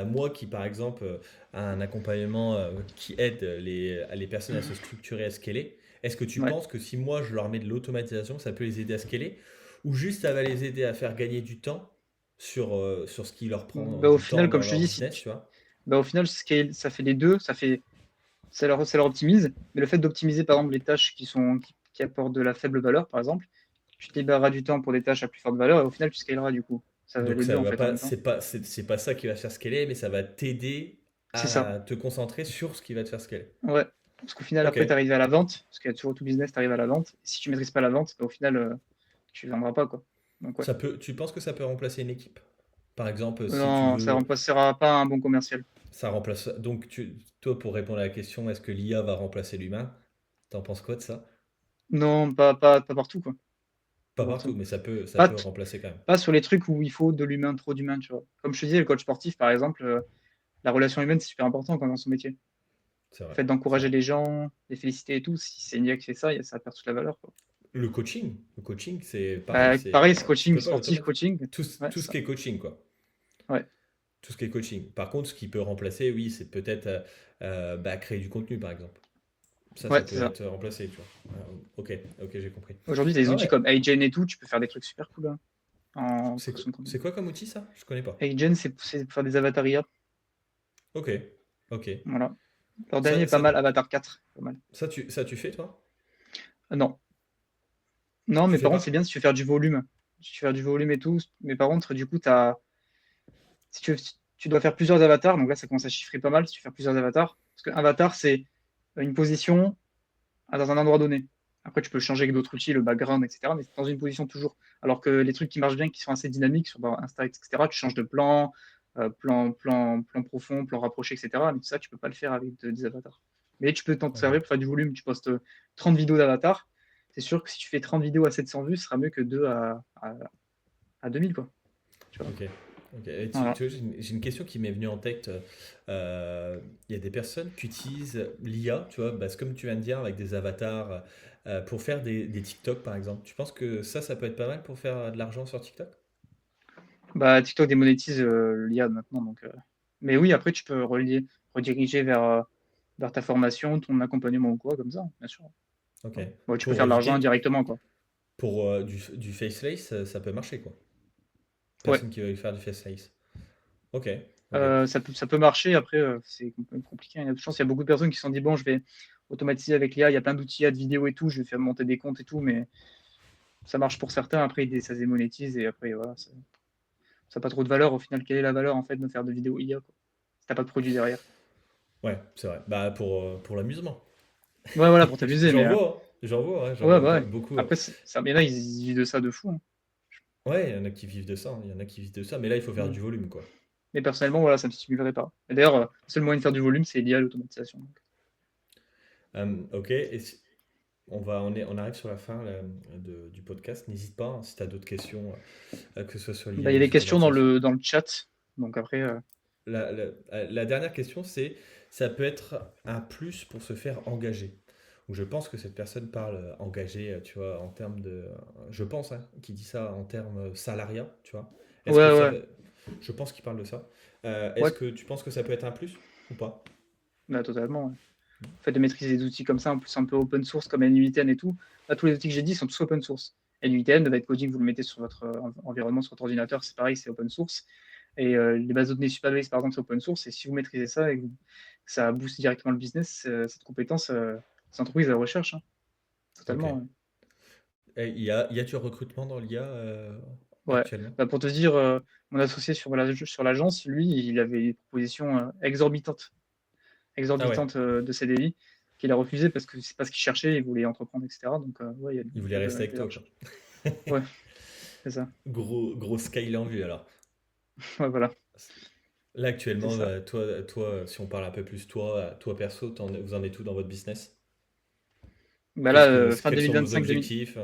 Moi qui, par exemple, a un accompagnement qui aide les personnes à se structurer, à scaler, est-ce que tu Ouais. penses que si moi je leur mets de l'automatisation, ça peut les aider à scaler ou juste ça va les aider à faire gagner du temps sur ce qui leur prend Bah, au du temps final, comme dans je te leur dis, business, tu vois? bah, au final, ça fait les deux. Ça leur optimise. Mais le fait d'optimiser, par exemple, les tâches qui apportent de la faible valeur, par exemple, tu te libéreras du temps pour des tâches à plus forte valeur et au final, tu scaleras du coup. Ça va Donc les deux, ça en va fait, en pas, même temps. c'est pas ça qui va te faire scaler, mais ça va t'aider C'est ça. à te concentrer sur ce qui va te faire scaler. Ouais. Parce qu'au final, Ok. après, tu arrives à la vente, parce qu'il y a toujours tout business, tu arrives à la vente. Et si tu maîtrises pas la vente, bah, au final, tu ne vendras pas, quoi. Donc, ouais. Tu penses que ça peut remplacer une équipe? Par exemple, si tu Non, ça veux, remplacera pas un bon commercial. ça remplace. Donc, toi, pour répondre à la question, est-ce que l'IA va remplacer l'humain? T'en penses quoi de ça? Non, pas partout, quoi. Pas Pas partout, partout. mais ça Pas, peut t- remplacer quand même. pas sur les trucs où il faut de l'humain, trop d'humain, tu vois. Comme je te disais, le coach sportif, par exemple, la relation humaine, c'est super important quand dans son métier. C'est Le vrai, fait c'est d'encourager vrai. les gens, les féliciter et tout, si c'est une IA qui fait ça, ça perd toute la valeur, quoi. Le coaching, c'est pareil, Pareil, c'est tu coaching, peux pas sportif, l'automatiser. coaching. Tout, Ouais, tout c'est ce ça. qui est coaching, quoi. Ouais, Tout ce qui est coaching. Par contre, ce qui peut remplacer, oui, c'est peut-être bah, créer du contenu, par exemple. Ça ouais, c'est peut ça. être remplacé, tu vois. Ok, ok, j'ai compris. Aujourd'hui, tu as des Ah outils ouais, comme iGen et tout, tu peux faire des trucs super cool, hein. en C'est quoi, création de contenu. c'est quoi comme outil ça? Je connais pas. Agen, c'est pour faire des avatars IA. Ok, ok. Voilà. Leur dernier Ça, est pas ça, mal, Avatar 4. Pas mal. ça tu fais toi? Non. Non, Tu mais fais par contre, c'est pas? bien si tu veux faire du volume. Si tu veux faire du volume et tout. Mais par contre, du coup, si tu dois faire plusieurs avatars, donc là, ça commence à chiffrer pas mal si tu fais plusieurs avatars. Parce qu'un avatar, c'est une position dans un endroit donné. Après, tu peux le changer avec d'autres outils, le background, etc. Mais c'est dans une position toujours. Alors que les trucs qui marchent bien, qui sont assez dynamiques sur Insta, etc., tu changes de plan, plan profond, plan rapproché, etc. Mais tout ça, tu peux pas le faire avec des avatars. Mais tu peux t'en Ok, servir pour faire du volume. Tu postes 30 vidéos d'avatar. C'est sûr que si tu fais 30 vidéos à 700 vues, ce sera mieux que 2 à 2000, quoi. Tu vois. ok. Ok. Et Voilà. tu vois, j'ai une question qui m'est venue en tête. Il y a des personnes qui utilisent l'IA, tu vois, bah, c'est comme tu viens de dire, avec des avatars, pour faire des TikTok par exemple. Tu penses que ça peut être pas mal pour faire de l'argent sur TikTok? Bah, TikTok démonétise l'IA maintenant. Donc, mais oui, après, tu peux rediriger vers ta formation, ton accompagnement ou quoi, comme ça, bien sûr. Ok. Ouais. Bon, tu peux Pour faire de l'argent éviter, indirectement, quoi. pour du faceless, ça peut marcher quoi. Ouais, Personne qui veut faire du faceless. Ok, ok. ça peut marcher. Après, c'est compliqué, hein. Je pense qu'il y a beaucoup de personnes qui se sont dit, bon, je vais automatiser avec l'IA. Il y a plein d'outils, de vidéos et tout. Je vais faire monter des comptes et tout, mais ça marche pour certains. Après, ça se démonétise et après, voilà, ça n'a pas trop de valeur. Au final, quelle est la valeur en fait de faire de vidéos IA, quoi, si t'as pas de produit derrière? Ouais, c'est vrai. Bah pour l'amusement. Ouais, voilà, pour t'amuser, mais J'en vois, ouais, j'en ouais, vois bah ouais. beaucoup. Après, ça, il y en a, ils vivent de ça de fou, hein. Ouais, il y en a qui vivent de ça, hein, il y en a qui vivent de ça, mais là il faut faire Mm. du volume quoi. Mais personnellement, voilà, ça me stimulerait pas. Et d'ailleurs, le seul moyen de faire du volume, c'est lié à l'automatisation. Ok, on arrive sur la fin là, du podcast. N'hésite pas hein, si tu as d'autres questions, que ce soit sur l'IA Bah, il ou y a les des questions dans automatisations. le chat. Donc après, La dernière question, c'est ça peut être un plus pour se faire engager. Ou je pense que cette personne parle engagé, tu vois, en termes de. Je pense, hein, qu'il dit ça en termes salariat, tu vois. Est-ce que ouais, ça. ouais, Je pense qu'il parle de ça. ouais, Est-ce que tu penses que ça peut être un plus ou pas? bah, totalement. Ouais. Le fait de maîtriser des outils comme ça, en plus un peu open source comme N8N et tout, là, tous les outils que j'ai dit sont tous open source. N8N, le bytecoding, coding, vous le mettez sur votre environnement, sur votre ordinateur, c'est pareil, c'est open source. Et les bases de données Supabase, par exemple, c'est open source. Et si vous maîtrisez ça et que ça booste directement le business, cette compétence, ces entreprises, elles recherchent, hein. Ok. Totalement. Ouais. Et il y a du recrutement dans l'IA Ouais. actuellement? Bah, pour te dire, mon associé sur l'agence, lui, il avait une proposition Ah ouais, exorbitante de CDI qu'il a refusé parce que c'est pas ce qu'il cherchait, il voulait entreprendre, etc. Donc, ouais, il il voulait y a rester avec des toi, quoi. recherches. Ouais, c'est ça. Gros scale en vue alors. Ouais, voilà, Là c'est actuellement, ça. toi, si on parle un peu plus toi perso, vous en êtes tout dans votre business? Bah là, fin Quels sont vos 2025, objectifs?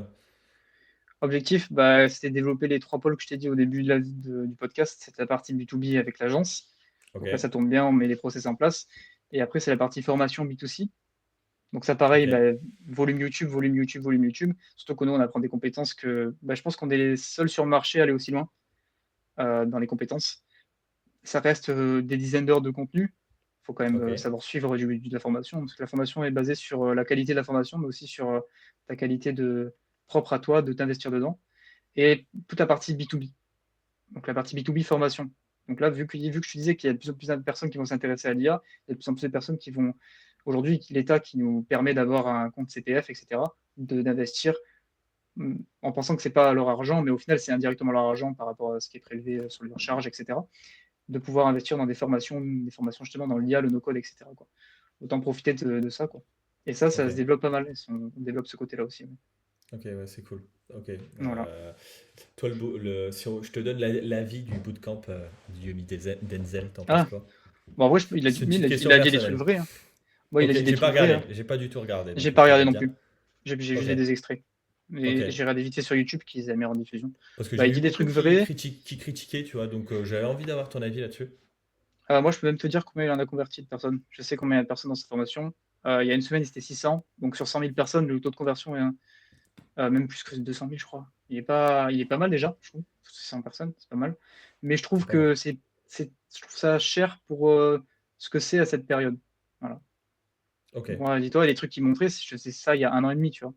objectif, bah, c'était développer les trois pôles que je t'ai dit au début du podcast. C'est la partie B2B avec l'agence. Ok, Donc là, ça tombe bien, on met les process en place. Et après, c'est la partie formation B2C. Donc ça, ok, pareil, bah, volume YouTube, volume YouTube, volume YouTube. Surtout que nous, on apprend des compétences que bah, je pense qu'on est les seuls sur le marché à aller aussi loin dans les compétences. Ça reste des dizaines d'heures de contenu. Il faut quand même ok, savoir suivre de la formation, parce que la formation est basée sur la qualité de la formation, mais aussi sur ta qualité propre à toi de t'investir dedans. Et toute la partie B2B. Donc la partie B2B formation. Donc là, vu que je te disais qu'il y a de plus en plus de personnes qui vont s'intéresser à l'IA, il y a de plus en plus de personnes qui vont. Aujourd'hui, l'État qui nous permet d'avoir un compte CPF, etc., d'investir en pensant que c'est pas leur argent, mais au final, c'est indirectement leur argent par rapport à ce qui est prélevé sur leurs charges, etc., de pouvoir investir dans des formations justement dans l'IA, le no-code, etc., quoi. Autant profiter de ça, quoi. Et ça se ok, développe pas mal. On développe ce côté-là aussi. Ouais. ok, ouais, c'est cool. Ok. Voilà. Toi, si je te donne l'avis du bootcamp du Yomi Denzel, t'en penses Ah, quoi? bon, en vrai, C'est une petite il question a dit des trucs personnelle. vrais, hein. Bon, il a Ok, dit des j'ai pas trucs vrais, regardé, hein. j'ai pas du tout regardé, J'ai donc pas je regardé pourrais te non dire. plus. J'ai Ok, juste des extraits. ok. Et j'ai regardé vite fait sur YouTube qu'ils avaient mis en diffusion. Parce que Bah, j'ai il vu dit des beaucoup trucs vrais. qui critiquaient, tu vois, donc j'avais envie d'avoir ton avis là-dessus. Moi, je peux même te dire combien il en a converti de personnes. Je sais combien il y a de personnes dans cette formation. Il y a une semaine, c'était 600. Donc sur 100 000 personnes, le taux de conversion est même plus que 200 000, je crois. Il est pas mal déjà, je trouve. 600 personnes, c'est pas mal. Mais je trouve C'est pas mal. que je trouve ça cher pour ce que c'est à cette période. Voilà. Ok, Moi, dis-toi, les trucs qu'ils montraient, c'est ça il y a un an et demi, tu vois.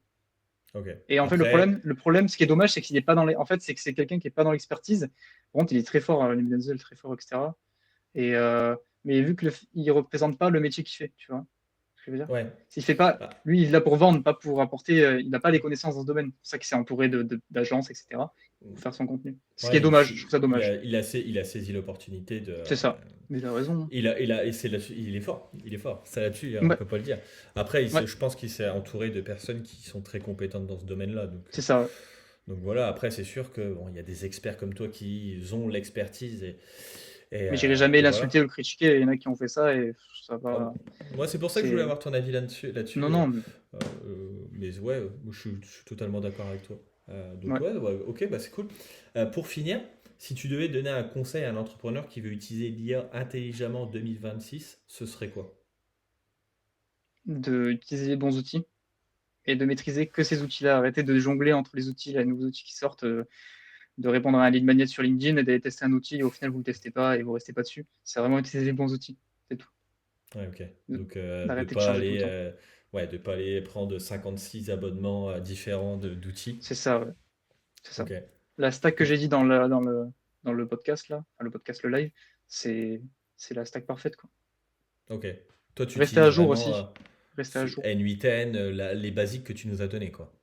Ok. Et en fait, Après, le problème, ce qui est dommage, c'est qu'il n'est pas dans les. En fait, c'est que c'est quelqu'un qui n'est pas dans l'expertise. Par contre, il est très fort, Lim Denzel, très fort, etc. Et, mais vu que il représente pas le métier qu'il fait, tu vois ce que je veux dire? ouais. S'il fait pas, Bah, lui, il est là pour vendre, pas pour apporter. Il n'a pas les connaissances dans ce domaine. C'est pour ça qu'il s'est entouré d'agences, etc. pour faire son contenu. Ce qui est ouais, dommage. Je trouve ça dommage. il a saisi l'opportunité de. C'est ça. Mais il a raison, hein. Et c'est là-dessus, il est fort. Il est fort. Ça là-dessus, on Ouais, peut pas le dire. Après, ouais, je pense qu'il s'est entouré de personnes qui sont très compétentes dans ce domaine-là. c'est ça. Ouais. Donc voilà. Après, c'est sûr que bon, il y a des experts comme toi qui ont l'expertise Mais j'irai jamais et voilà. l'insulter ou le critiquer. Il y en a qui ont fait ça et ça Ah, va. moi, c'est pour ça que je voulais C'est avoir ton avis là-dessus. non, non. Mais ouais, je suis totalement d'accord avec toi. Donc Ouais. ouais, ok, bah c'est cool. Pour finir, si tu devais donner un conseil à un entrepreneur qui veut utiliser l'IA intelligemment en 2026, ce serait quoi? D'utiliser les bons outils et de maîtriser que ces outils-là. Arrêter de jongler entre les outils, les nouveaux outils qui sortent, de répondre à un lead magnet sur LinkedIn et d'aller tester un outil et au final vous ne le testez pas et vous ne restez pas dessus. C'est vraiment utiliser les bons outils. C'est tout. Ouais, ok. Donc D'arrêter de changer tout le temps. de pas aller prendre 56 abonnements différents d'outils. C'est ça, ouais. C'est ça. Ok, La stack que j'ai dit dans le podcast, là, enfin, le podcast, le live, c'est, c'est la stack parfaite, quoi. ok. Toi, tu Rester à utilises jour vraiment aussi. Rester à jour. N8N, les basiques que tu nous as donné, quoi.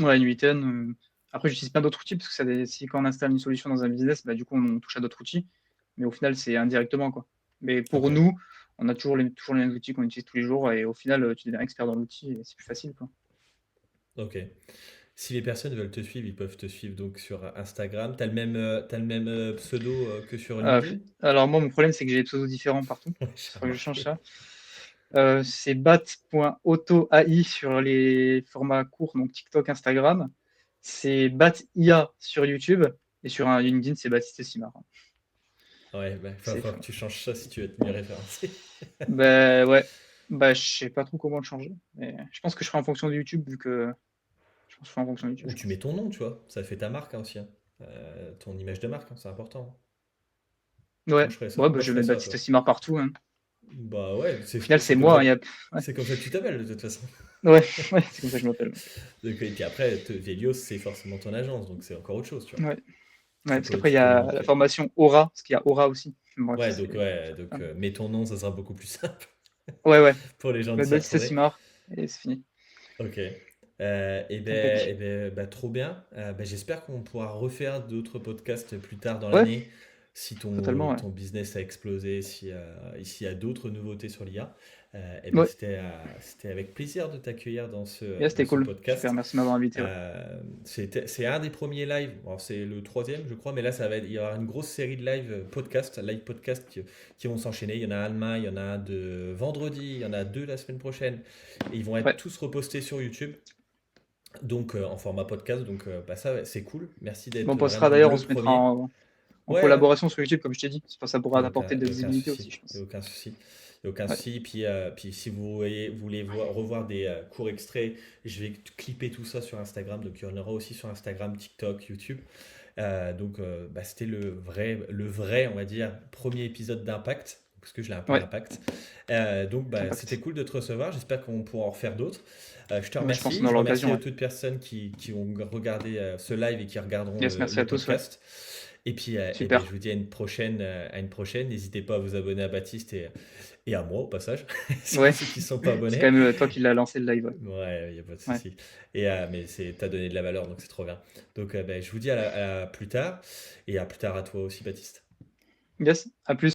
Ouais, N8N. Après, j'utilise plein d'autres outils parce que si quand on installe une solution dans un business, bah, du coup, on touche à d'autres outils. Mais au final, c'est indirectement, quoi. Mais Ok. pour nous, on a toujours les mêmes outils qu'on utilise tous les jours et au final, tu deviens expert dans l'outil et c'est plus facile, quoi. Ok. Si les personnes veulent te suivre, ils peuvent te suivre donc sur Instagram. T'as le même pseudo que sur LinkedIn? Alors moi, mon problème, c'est que j'ai des pseudos différents partout. Ouais, Il j'ai faudrait que je change remarqué. ça. C'est bat.autoai sur les formats courts, donc TikTok, Instagram. C'est batia sur YouTube. Et sur un LinkedIn, c'est Baptiste Simard. Ouais, bah, il va C'est falloir que tu changes ça si tu veux être mieux référencé. Ben ouais. Bah, je sais pas trop comment le changer. Mais je pense que je ferai en fonction de YouTube, vu que je pense que je ferai en fonction de YouTube, Ou je tu mets pense. ton nom, tu vois. Ça fait ta marque hein, aussi, hein. Ton image de marque, hein, c'est important. Moi, Ouais, je ferais ça. ouais, bah, Moi, je je vais ferais mettre ça, tu Baptiste vois. Simard partout, hein. Bah ouais, Au final, c'est moi, hein, ouais, c'est comme ça que tu t'appelles de toute façon. ouais, ouais, c'est comme ça que je m'appelle. Et puis après, Velios, c'est forcément ton agence, donc c'est encore autre chose, tu vois. Ouais, ouais, parce qu'après, il Tu y peux a la limiter. formation Aura, parce qu'il y a Aura aussi. Bref, Ouais, c'est donc mets ton nom, ça sera beaucoup plus simple ouais, ouais. pour les gens de Bah, s'y Baptiste retrouver. Simard, et c'est fini. Ok. Impec. Bah, trop bien. Bah, j'espère qu'on pourra refaire d'autres podcasts plus tard dans Ouais, l'année si totalement, ouais. ton business a explosé, s'il y a d'autres nouveautés sur l'IA. Bah, Ouais, c'était avec plaisir de t'accueillir yeah, dans c'était ce cool. Super, podcast. merci de m'avoir invité, ouais. C'est un des premiers lives, alors c'est le troisième je crois, mais là il y aura une grosse série de live podcast qui vont s'enchaîner. Il y en a un demain, il y en a un de vendredi, il y en a deux la semaine prochaine. Et ils vont être Ouais. tous repostés sur YouTube, donc en format podcast. Donc bah, ça, ouais, c'est cool. Merci Bon, on d'être postera vraiment d'ailleurs, on le se mettra premier. en Ouais, ouais. collaboration sur YouTube, comme je t'ai dit. Ça pourra apporter de Il la y a aucun visibilité souci. aussi, je Il y a pense. aucun souci. Il y a aucun Ouais, souci. Puis si vous voulez revoir des courts extraits, je vais clipper tout ça sur Instagram. Donc il y en aura aussi sur Instagram, TikTok, YouTube. Bah, c'était le vrai, on va dire, premier épisode d'Impact, parce que je l'ai appelé ouais, Impact. Donc bah, c'était impact. cool de te recevoir. J'espère qu'on pourra en refaire d'autres. Je te Ouais, je pense qu'on remercie. Je aura remercie l'occasion, de ouais. toutes les personnes qui ont regardé ce live et qui regarderont Yes, merci le à tous, ouais. podcast. Et puis, ben, je Super. vous dis à une prochaine. À une prochaine. N'hésitez pas à vous abonner à Baptiste et à moi au passage, Ouais, ceux qui ne sont pas c'est quand abonnés. même toi qui l'as lancé le live, ouais. Ouais, il n'y a pas de Ouais. souci. Mais t'as donné de la valeur, donc c'est trop bien. Donc, ben, je vous dis à plus tard et à plus tard à toi aussi, Baptiste. Yes, à plus.